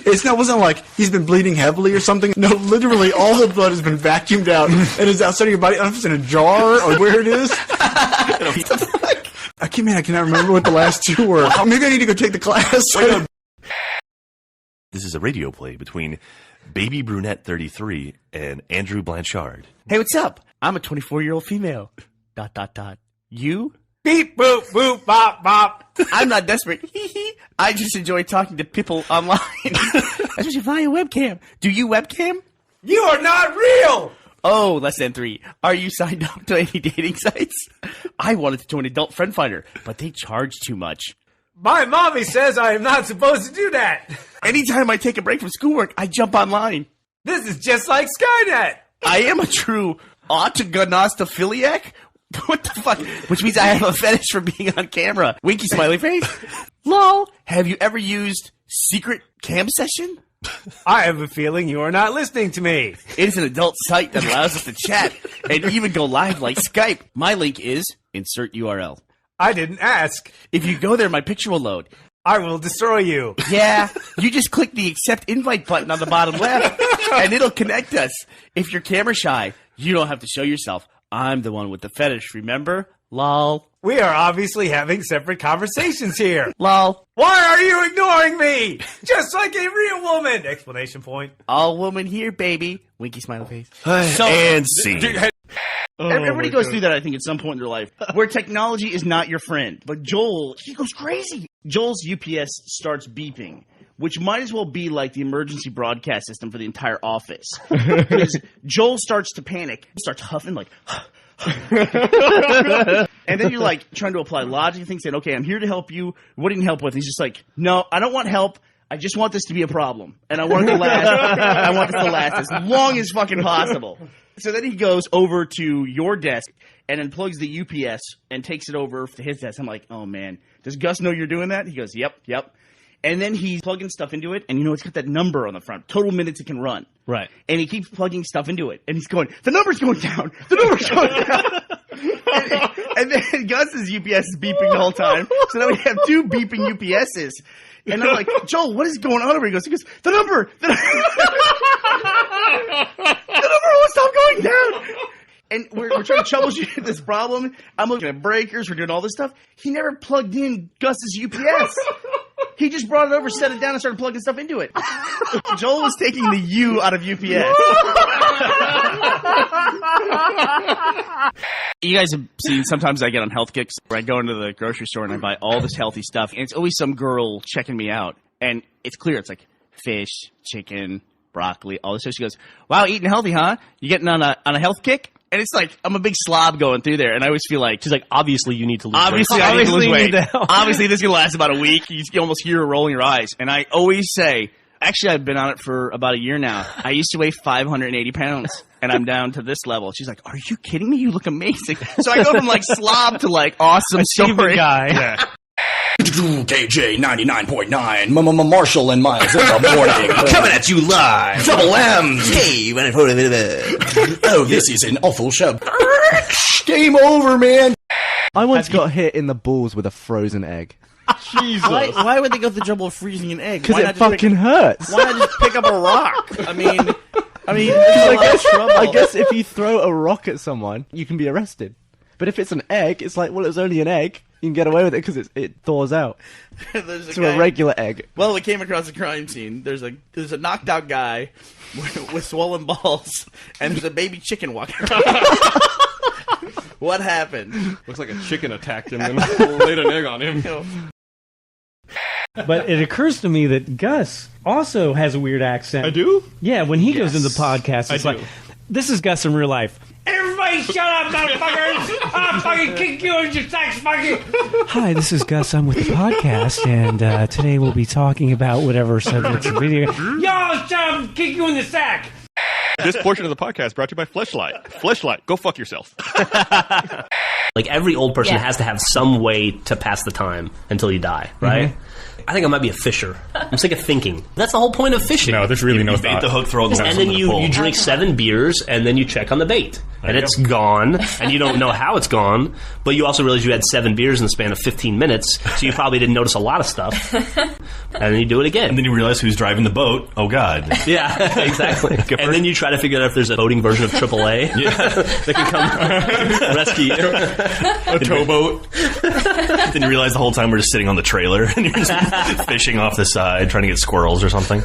It wasn't like he's been bleeding heavily or something. No, literally all the blood has been vacuumed out and is outside of your body. I don't know if it's in a jar or where it is. I cannot remember what the last 2 were. Maybe I need to go take the class. This is a radio play between Baby Brunette 33 and Andrew Blanchard. Hey, what's up? I'm a 24-year-old female. ... You? Beep, boop, boop, bop, bop. I'm not desperate. I just enjoy talking to people online. Especially via webcam. Do you webcam? You are not real! Oh, less than 3. Are you signed up to any dating sites? I wanted to join Adult Friend Finder, but they charge too much. My mommy says I am not supposed to do that. Anytime I take a break from schoolwork, I jump online. This is just like Skynet. I am a true autogonostophiliac? What the fuck? Which means I have a fetish for being on camera. Winky smiley face. Lol. Have you ever used secret cam session? I have a feeling you are not listening to me. It is an adult site that allows us to chat and even go live like Skype. My link is insert URL. I didn't ask. If you go there, my picture will load. I will destroy you. Yeah, you just click the accept invite button on the bottom left, and it'll connect us. If you're camera shy, you don't have to show yourself. I'm the one with the fetish, remember? Lol. We are obviously having separate conversations here. Lol. Why are you ignoring me? Just like a real woman! Exclamation point. All woman here, baby. Winky smiley face. And scene. Everybody goes through that, I think, at some point in their life, where technology is not your friend. But Joel, he goes crazy. Joel's UPS starts beeping, which might as well be like the emergency broadcast system for the entire office. Because Joel starts to panic, starts huffing like, and then you're like trying to apply logic, things saying, okay, I'm here to help you. What do you need help with? And he's just like, no, I don't want help. I just want this to be a problem. And I want it to last. I want this to last as long as fucking possible. So then he goes over to your desk and unplugs the UPS and takes it over to his desk. I'm like, oh man, does Gus know you're doing that? He goes, yep. And then he's plugging stuff into it, and it's got that number on the front, total minutes it can run. Right. And he keeps plugging stuff into it, and he's going, the number's going down. The number's going down. and then Gus's UPS is beeping the whole time. So now we have 2 beeping UPSs. And I'm like, Joel, what is going on over here? He goes, the number won't stop going down. And we're trying to troubleshoot this problem. I'm looking at breakers. We're doing all this stuff. He never plugged in Gus's UPS. He just brought it over, set it down, and started plugging stuff into it. Joel was taking the U out of UPS. You guys have seen, sometimes I get on health kicks where I go into the grocery store and I buy all this healthy stuff. And it's always some girl checking me out. And it's clear. It's like fish, chicken, broccoli, all this stuff. She goes, wow, eating healthy, huh? You getting on a health kick? And it's like, I'm a big slob going through there, and I always feel like... She's like, obviously you need to lose weight. Obviously I need to lose weight. Obviously this is going to last about a week. You almost hear her rolling your eyes. And I always say, Actually, I've been on it for about a year now. I used to weigh 580 pounds, and I'm down to this level. She's like, "Are you kidding me? You look amazing." So I go from like slob to like awesome story guy. Yeah. KJ 99.9, Marshall and Miles in the morning. Coming at you live. Double M's. Hey, oh, this is an awful show. Game over, man. I once got hit in the balls with a frozen egg. Jesus. Why would they go through the trouble of freezing an egg? Because Why it not just fucking hurts. Why not just pick up a rock? I mean, I guess if you throw a rock at someone, you can be arrested. But if it's an egg, it's like, well, it was only an egg. You can get away with it because it thaws out. There's a regular egg. Well, we came across a crime scene. There's a knocked out guy with swollen balls, and there's a baby chicken walking around. What happened? Looks like a chicken attacked him and laid an egg on him. But it occurs to me that Gus also has a weird accent. I do? Yeah, when he goes into the podcast, it's I like, do. this is Gus in real life. Everybody shut up, motherfuckers! I'll fucking kick you in your sack, fucking... Hi, this is Gus. I'm with the podcast, and today we'll be talking about whatever subjects of video. Y'all shut up, kick you in the sack! This portion of the podcast brought to you by Fleshlight. Fleshlight, go fuck yourself. Like, every old person Yeah. has to have some way to pass the time until you die, right? Mm-hmm. I think I might be a fisher. I'm sick of thinking. That's the whole point of fishing. No, there's really no Bait thought. the hook, throw the And then you drink 7 beers, and then you check on the bait. And it's gone, and you don't know how it's gone, but you also realize you had 7 beers in the span of 15 minutes, so you probably didn't notice a lot of stuff. And then you do it again. And then you realize who's driving the boat. Oh, God. Yeah, exactly. And then you try to figure out if there's a boating version of AAA that can come rescue you. A towboat. Then you realize the whole time we're just sitting on the trailer, and you're just fishing off the side, trying to get squirrels or something.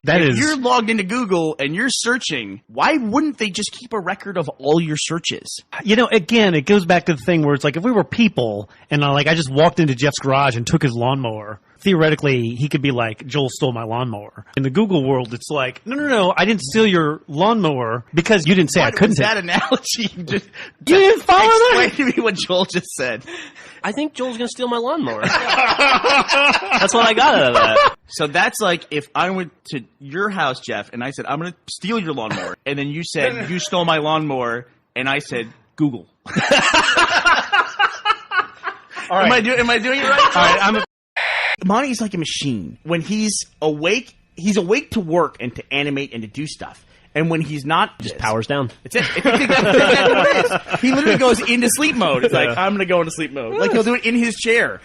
If you're logged into Google and you're searching, why wouldn't they just keep a record of all your searches? You know, again, it goes back to the thing where it's like, if we were people, and I just walked into Jeff's garage and took his lawnmower, theoretically, he could be like, Joel stole my lawnmower. In the Google world, it's like, no, I didn't steal your lawnmower because you didn't say I couldn't. That analogy? Just you didn't follow that? Explain to me what Joel just said. I think Joel's going to steal my lawnmower. That's what I got out of that. So that's like if I went to your house, Jeff, and I said, I'm going to steal your lawnmower. And then you said, you stole my lawnmower. And I said, Google. All right. Am I doing it right? All right, Monty's like a machine. When he's awake to work and to animate and to do stuff. And when he's not, just powers down. That's it. That's what it is. He literally goes into sleep mode. It's like, I'm going to go into sleep mode. Like, he'll do it in his chair.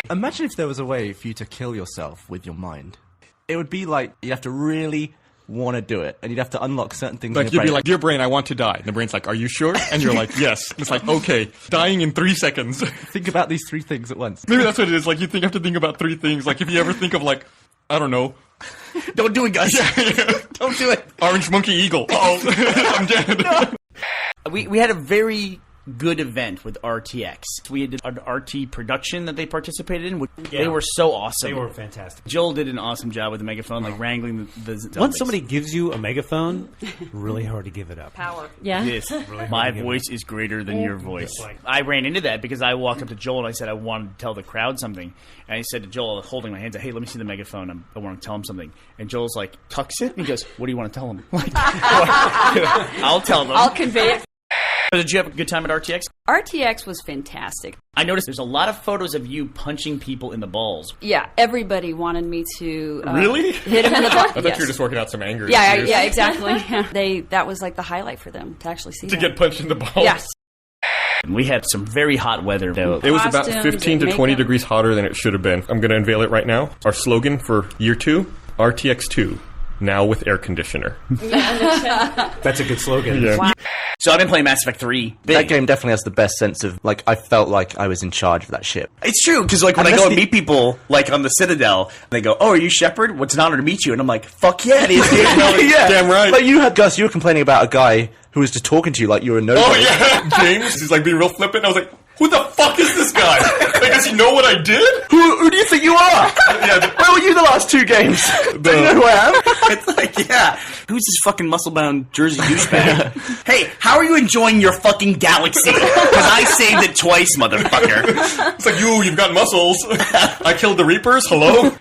Imagine if there was a way for you to kill yourself with your mind. It would be like you have to really want to do it, and you'd have to unlock certain things. Like, in you'd your be brain. like, dear brain, I want to die. And the brain's like, are you sure? And you're like, yes. And it's like, okay, dying in 3 seconds. Think about these 3 things at once. Maybe that's what it is. Like, you have to think about 3 things. Like, if you ever think of, like, I don't know. Don't do it, guys. Don't do it. Orange monkey eagle. Oh, I'm dead. No. We had a very good event with RTX. We had an RT production that they participated in. Yeah. They were so awesome. They were fantastic. Joel did an awesome job with the megaphone, like wrangling the Once somebody gives you a megaphone, really hard to give it up. Power. Yeah. This, Really my hard to give voice it up. is greater than your voice. I ran into that because I walked up to Joel and I said I wanted to tell the crowd something. And I said to Joel, holding my hands, hey, let me see the megaphone. I want to tell him something. And Joel's like, tucks it. And he goes, what do you want to tell him? Like, I'll tell them. I'll convey it. Did you have a good time at RTX? RTX was fantastic. I noticed there's a lot of photos of you punching people in the balls. Yeah, everybody wanted me to Really? hit him in the balls. I thought you were just working out some anger. Yeah, issues. yeah, exactly. That was like the highlight for them to actually see To that. get punched in the balls. Yes. We had some very hot weather. It was about Costumes 15 to and 20 makeup. degrees hotter than it should have been. I'm going to unveil it right now. Our slogan for year 2, RTX2, now with air conditioner. That's a good slogan. Yeah. Wow. So I've been playing Mass Effect 3. That game definitely has the best sense of, like, I felt like I was in charge of that ship. It's true, because like when I go and meet people, like on the Citadel, they go, "Oh, are you Shepard? What's an honor to meet you." And I'm like, "Fuck yeah, it is." Yeah. Damn right. Like, you were complaining about a guy who was just talking to you like you were a nobody. Oh, yeah. James, he's like being real flippant. I was like, who the fuck is this guy? Like, does he know what I did? Who do you think you are? Yeah, Where were you the last 2 games? Do you know who I am? It's like, yeah, who's this fucking muscle-bound Jersey douchebag? Hey, how are you enjoying your fucking galaxy? Because I saved it twice, motherfucker. It's like, you've got muscles. I killed the Reapers. Hello?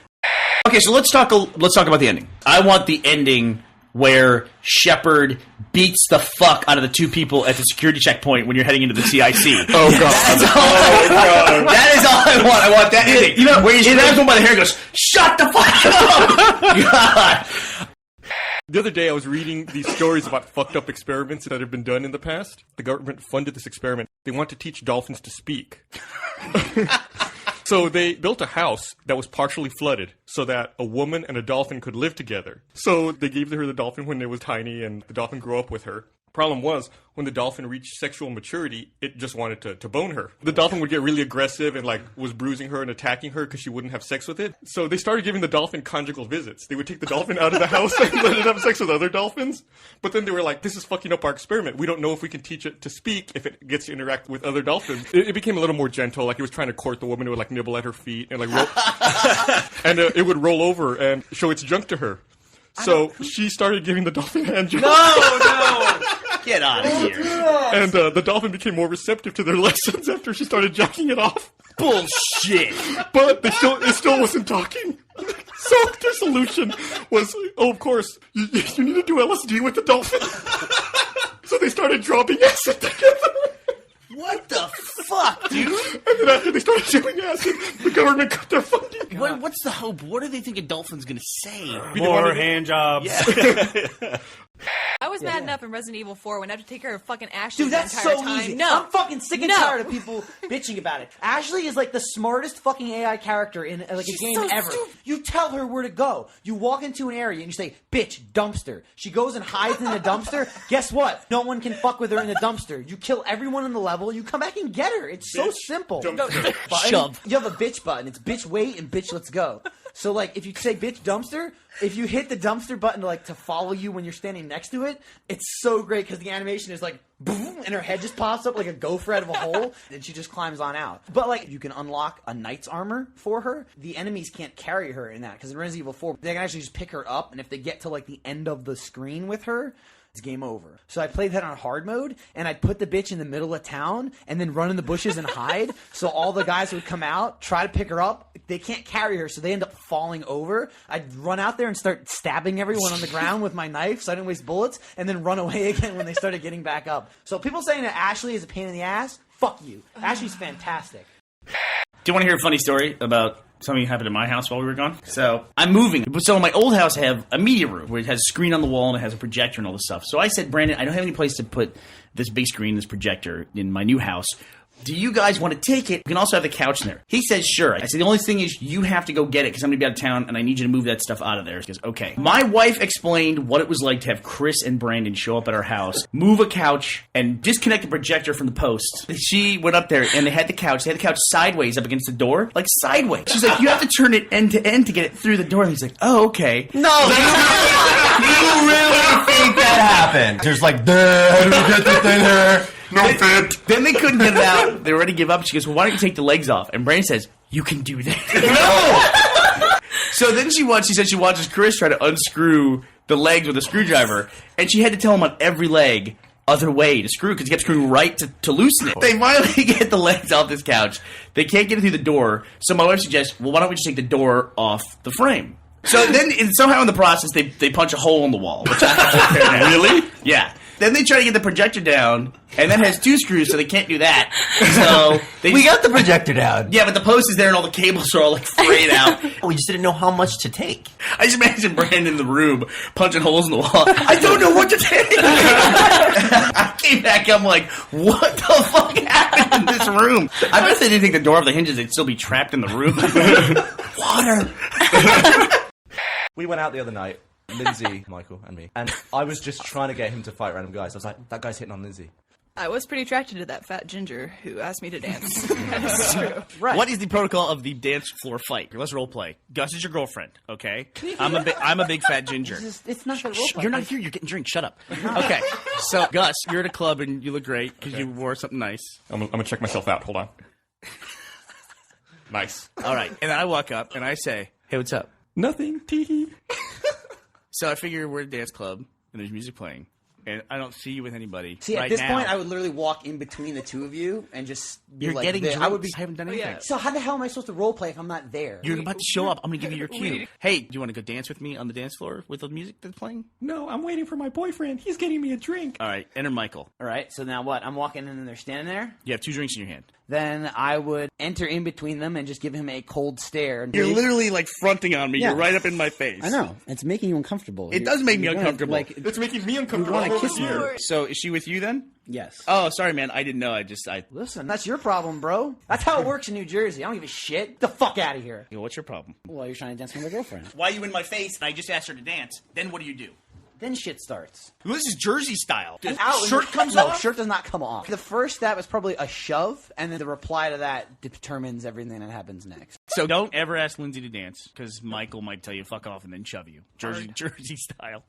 Okay, so let's talk about the ending. I want the ending where Shepard beats the fuck out of the two people at the security checkpoint when you're heading into the CIC. Oh god! That is all I want. I want that ending. You know, where he grabs one by the hair and goes, "Shut the fuck up!" God. The other day, I was reading these stories about fucked up experiments that have been done in the past. The government funded this experiment. They want to teach dolphins to speak. So they built a house that was partially flooded so that a woman and a dolphin could live together. So they gave her the dolphin when it was tiny, and the dolphin grew up with her. Problem was, when the dolphin reached sexual maturity, it just wanted to bone her. The dolphin would get really aggressive and was bruising her and attacking her because she wouldn't have sex with it. So they started giving the dolphin conjugal visits. They would take the dolphin out of the house and let it have sex with other dolphins. But then they were like, this is fucking up our experiment. We don't know if we can teach it to speak if it gets to interact with other dolphins. It became a little more gentle. Like, it was trying to court the woman. It would nibble at her feet and roll, and it would roll over and show its junk to her. So she started giving the dolphin hand jobs. No! Get out of here. And the dolphin became more receptive to their lessons after she started jacking it off. Bullshit. But it still wasn't talking. So their solution was, of course, you need to do LSD with the dolphin. So they started dropping acid together. What the fuck, dude? And then after they started doing acid, the government cut their funding. What's the hope? What do they think a dolphin's going to say? More hand jobs. Yeah. I was mad enough in Resident Evil 4 when I had to take care of fucking Ashley Dude, that's the entire so time. easy. No. I'm fucking sick and tired of people bitching about it. Ashley is like the smartest fucking AI character in a game so ever. You tell her where to go. You walk into an area and you say, bitch, dumpster. She goes and hides in the dumpster. Guess what? No one can fuck with her in the dumpster. You kill everyone in the level, you come back and get her. It's so simple. Shove. You have a bitch button. It's bitch wait and bitch let's go. So if you say bitch dumpster, if you hit the dumpster button to follow you when you're standing next to it, it's so great because the animation is boom, and her head just pops up like a gopher out of a hole, and she just climbs on out. But you can unlock a knight's armor for her. The enemies can't carry her in that because in Resident Evil 4, they can actually just pick her up, and if they get to the end of the screen with her, it's game over. So I played that on hard mode, and I'd put the bitch in the middle of town and then run in the bushes and hide. So all the guys would come out, try to pick her up. They can't carry her, so they end up falling over. I'd run out there and start stabbing everyone on the ground with my knife so I didn't waste bullets, and then run away again when they started getting back up. So people saying that Ashley is a pain in the ass, fuck you. Ashley's fantastic. Do you want to hear a funny story about something that happened in my house while we were gone? So I'm moving. So my old house, I have a media room where it has a screen on the wall and it has a projector and all this stuff. So I said, Brandon, I don't have any place to put this big screen, this projector in my new house. Do you guys want to take it? You can also have the couch in there. He says, sure. I said, the only thing is you have to go get it because I'm going to be out of town and I need you to move that stuff out of there. He goes, okay. My wife explained what it was like to have Chris and Brandon show up at our house, move a couch, and disconnect the projector from the post. She went up there and they had the couch. They had the couch sideways up against the door, sideways. She's like, you have to turn it end to end to get it through the door. And he's like, oh, okay. No, you really think that happened? There's how do we get this in here? No fit. Then they couldn't get it out. They were ready to give up. She goes, well, why don't you take the legs off? And Brandon says, you can do that. No! So then she said she watches Chris try to unscrew the legs with a screwdriver, and she had to tell him on every leg other way to screw because he kept screwing right to loosen it. They finally get the legs off this couch. They can't get it through the door. So my wife suggests, well, why don't we just take the door off the frame? So then somehow in the process, they punch a hole in the wall. Which I really? Yeah. Then they try to get the projector down, and that has two screws, so they can't do that. So we got the projector down. Yeah, but the post is there, and all the cables are all frayed out. We just didn't know how much to take. I just imagine Brandon in the room punching holes in the wall. I don't know what to take. I came back, I'm like, what the fuck happened in this room? I bet if they didn't take the door off the hinges, they'd still be trapped in the room. Water. We went out the other night. Lindsay, Michael, and me. And I was just trying to get him to fight random guys. I was like, that guy's hitting on Lindsay. I was pretty attracted to that fat ginger who asked me to dance. That's true. Right. What is the protocol of the dance floor fight? Let's role play. Gus is your girlfriend, okay? I'm a big fat ginger. It's not that role play. You're not here. You're getting drinks. Shut up. Okay. So Gus, you're at a club and you look great because you wore something nice. I'm gonna check myself out. Hold on. Nice. All right. And then I walk up and I say, "Hey, what's up?" Nothing. Tee. So I figure we're at a dance club and there's music playing. and I don't see you with anybody. See, at right this now. point, I would literally walk in between the two of you and just be You're like, getting this. drunk. I would be. I haven't done anything. So how the hell am I supposed to role play if I'm not there? You're about to show up. I'm going to give you your cue. Hey, do you want to go dance with me on the dance floor with the music that's playing? No, I'm waiting for my boyfriend. He's getting me a drink. All right, enter Michael. All right, so now what? I'm walking in and they're standing there? You have 2 drinks in your hand. Then I would enter in between them and just give him a cold stare. And You're literally like fronting on me. Yeah. You're right up in my face. I know. It's making you uncomfortable. It does make me You wanna, uncomfortable. Like, It's making me uncomfortable. You want to kiss me? So is she with you then? Yes. Oh, sorry, man. I didn't know. I Listen, that's your problem, bro. That's how it works in New Jersey. I don't give a shit. Get the fuck out of here. What's your problem? Well, you're trying to dance with my girlfriend. Why are you in my face and I just asked her to dance? Then what do? Then shit starts. Well, this is Jersey style. The Out. shirt comes no, off? shirt does not come off. The first step is probably a shove, and then the reply to that determines everything that happens next. So don't ever ask Lindsay to dance, because Michael might tell you fuck off and then shove you. Jersey style.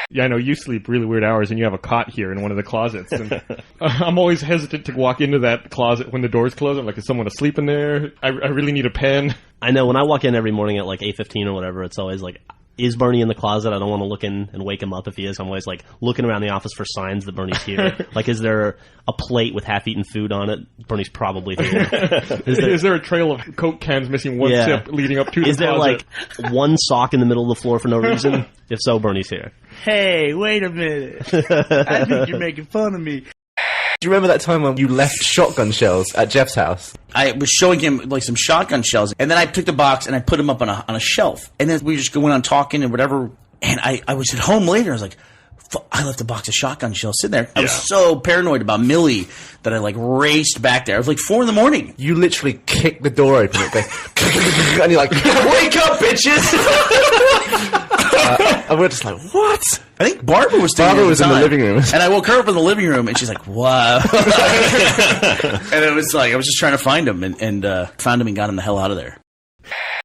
Yeah, I know you sleep really weird hours, and you have a cot here in one of the closets. And I'm always hesitant to walk into that closet when the door's closed. I'm like, is someone asleep in there? I really need a pen. I know when I walk in every morning at like 8:15 or whatever, it's always like, is Bernie in the closet? I don't want to look in and wake him up if he is. I'm always like looking around the office for signs that Bernie's here. Like, is there a plate with half-eaten food on it? Bernie's probably here. Is there a trail of Coke cans missing one sip leading up to the Is there closet? like one sock in the middle of the floor for no reason? If so, Bernie's here. Hey, wait a minute. I think you're making fun of me. Do you remember that time when you left shotgun shells at Jeff's house? I was showing him like some shotgun shells, and then I took the box and I put them up on a shelf. And then we were just going on talking and whatever. And I was at home later. I was like, I left a box of shotgun shells sitting there. I was so paranoid about Millie that I like raced back there. It was like 4 a.m. You literally kicked the door open. And you're like, wake up, bitches! And we're just like, what? I think Barbara was Barbara was in the living room. And I woke her up in the living room, and she's like, wow. And it was like, I was just trying to find him, and found him and got him the hell out of there.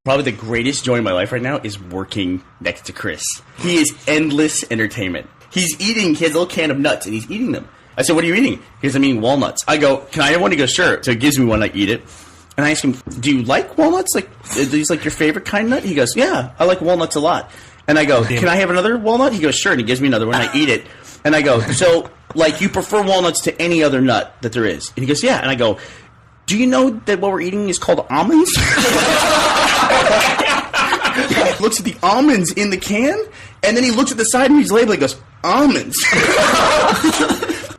Probably the greatest joy in my life right now is working next to Chris. He is endless entertainment. He has a little can of nuts, and he's eating them. I said, what are you eating? He goes, I'm eating walnuts. I go, can I have one? He goes, sure. So he gives me one, I eat it. And I ask him, do you like walnuts? Like, are these like your favorite kind of nut? He goes, yeah, I like walnuts a lot. And I go, can I have another walnut? He goes, sure. And he gives me another one. I eat it. And I go, so, like, you prefer walnuts to any other nut that there is? And he goes, yeah. And I go, do you know that what we're eating is called almonds? He looks at the almonds in the can, and then he looks at the side and he's labeling, goes, almonds.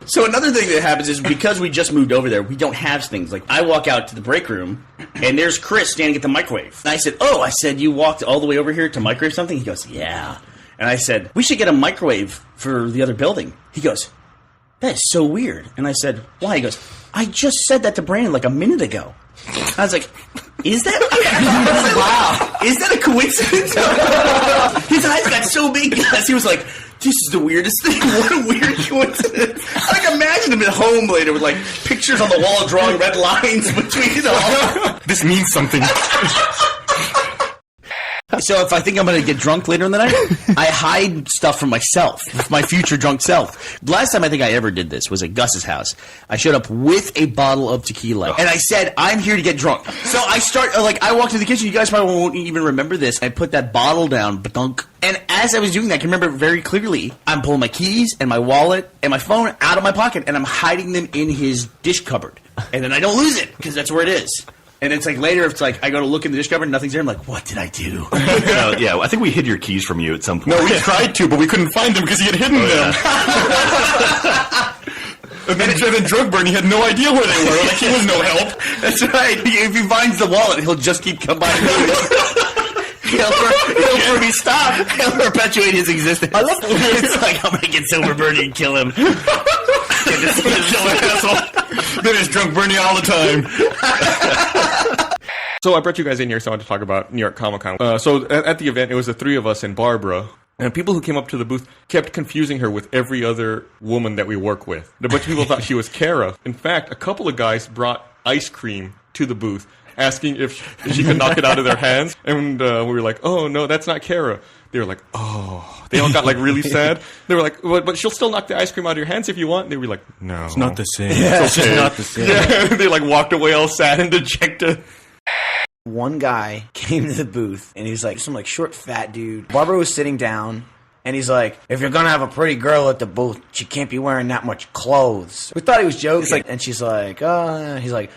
So another thing that happens is because we just moved over there, we don't have things. Like, I walk out to the break room, and there's Chris standing at the microwave. And I said, you walked all the way over here to microwave something? He goes, yeah. And I said, we should get a microwave for the other building. He goes, that is so weird. And I said, why? He goes, I just said that to Brandon like a minute ago. I was like, is that weird? Wow. Is that a coincidence? His eyes got so big because he was like, this is the weirdest thing. What a weird coincidence. I imagine him at home later with like pictures on the wall drawing red lines between all. This means something. So if I think I'm going to get drunk later in the night, I hide stuff from myself, my future drunk self. The last time I think I ever did this was at Gus's house. I showed up with a bottle of tequila, and I said, I'm here to get drunk. So I I walked to the kitchen. You guys probably won't even remember this. I put that bottle down, ba-dunk. And as I was doing that, I can remember very clearly, I'm pulling my keys and my wallet and my phone out of my pocket, and I'm hiding them in his dish cupboard. And then I don't lose it, because that's where it is. And it's like later, it's like I go to look in the dish cupboard and nothing's there. I'm like, what did I do? Yeah, I think we hid your keys from you at some point. No, we tried to, but we couldn't find them because he had hidden them. And then drug Bernie had no idea where they were. Like, he was no help. That's right. If he finds the wallet, he'll just keep combining He'll be stopped. He'll perpetuate his existence. I love it's like, I'm going to get sober Bernie and kill him. Then it's drunk Bernie all the time. So I brought you guys in here so I wanted to talk about New York Comic Con. So at the event, it was the three of us and Barbara. And people who came up to the booth kept confusing her with every other woman that we work with. A bunch of people thought she was Kara. In fact, a couple of guys brought ice cream to the booth, asking if she could knock it out of their hands. And we were like, oh, no, that's not Kara. They were like, oh. They all got like really sad. They were like, but she'll still knock the ice cream out of your hands if you want. And they were like, no. It's not the same. Yeah. It's just not the same. Yeah. They like walked away all sad and dejected. One guy came to the booth and he was like some like short fat dude. Barbara was sitting down And he's like, if you're gonna have a pretty girl at the booth, she can't be wearing that much clothes. We thought he was joking. And she's like, he's like,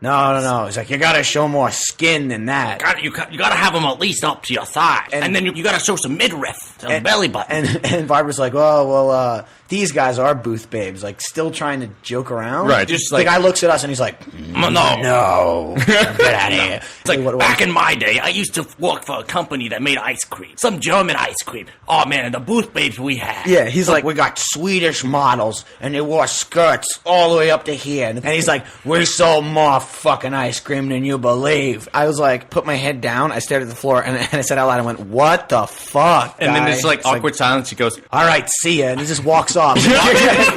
no. He's like, you gotta show more skin than that. You gotta have them at least up to your thigh. And then you gotta show some midriff, some belly button. And Barbara's like, well, these guys are booth babes, like still trying to joke around. Right. Just the guy looks at us and he's like, no, get out of here. It's like, back in my day, I used to work for a company that made ice cream. Some German ice cream. Oh, man, and the booth babes we had. Yeah, he's like, we got Swedish models, and they wore skirts all the way up to here. And he's like, we sold more fucking ice cream than you believe. I was like, put my head down, I stared at the floor, and I said out loud, I went, what the fuck, And then guy? there's like awkward silence. He goes, all right, see ya. And he just walks off.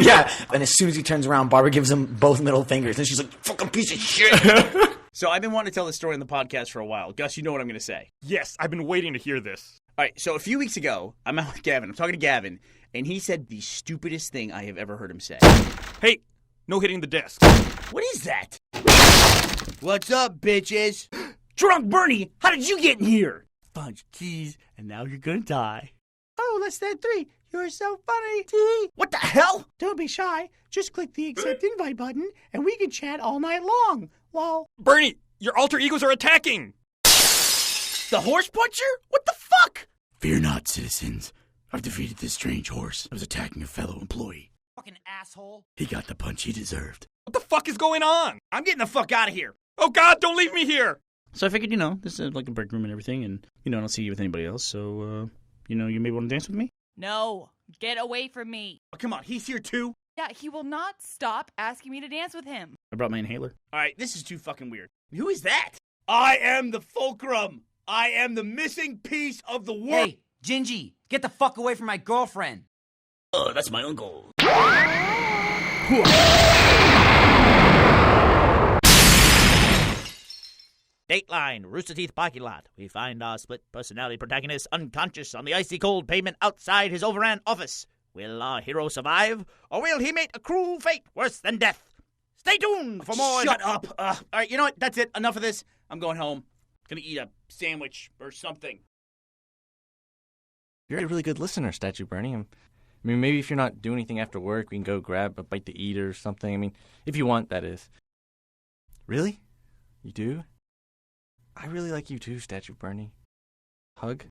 Yeah. And as soon as he turns around, Barbara gives him both middle fingers. And she's like, fucking piece of shit. So I've been wanting to tell this story on the podcast for a while. Gus, you know what I'm going to say. Yes, I've been waiting to hear this. All right, so a few weeks ago, I'm out with Gavin. I'm talking to Gavin, and he said the stupidest thing I have ever heard him say. Hey, no hitting the desk. What is that? What's up, bitches? Drunk Bernie, how did you get in here? Bunch keys, and now you're going to die. Oh, less than 3. You're so funny. What the hell? Don't be shy. Just click the accept invite button, and we can chat all night long. Lol. Bernie, your alter egos are attacking. The horse puncher? What the fuck? Fear not, citizens. I've defeated this strange horse that was attacking a fellow employee. Fucking asshole. He got the punch he deserved. What the fuck is going on? I'm getting the fuck out of here. Oh, God, don't leave me here. So I figured, this is like a break room and everything, and, I don't see you with anybody else, so, you may want to dance with me? No, get away from me. Oh, come on, he's here too? Yeah, he will not stop asking me to dance with him. I brought my inhaler. All right, this is too fucking weird. Who is that? I am the fulcrum. I am the missing piece of the world. Hey, Gingy, get the fuck away from my girlfriend. Oh, that's my uncle. Dateline, Rooster Teeth parking lot. We find our split personality protagonist unconscious on the icy cold pavement outside his overran office. Will our hero survive, or will he meet a cruel fate worse than death? Stay tuned for more. Shut up. All right, you know what? That's it. Enough of this. I'm going home. Gonna eat a sandwich or something. You're a really good listener, Statue Bernie. I mean, maybe if you're not doing anything after work, we can go grab a bite to eat or something. I mean, if you want, that is. Really? You do? I really like you too, Statue Bernie. Hug?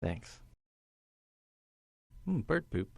Thanks. Bird poop.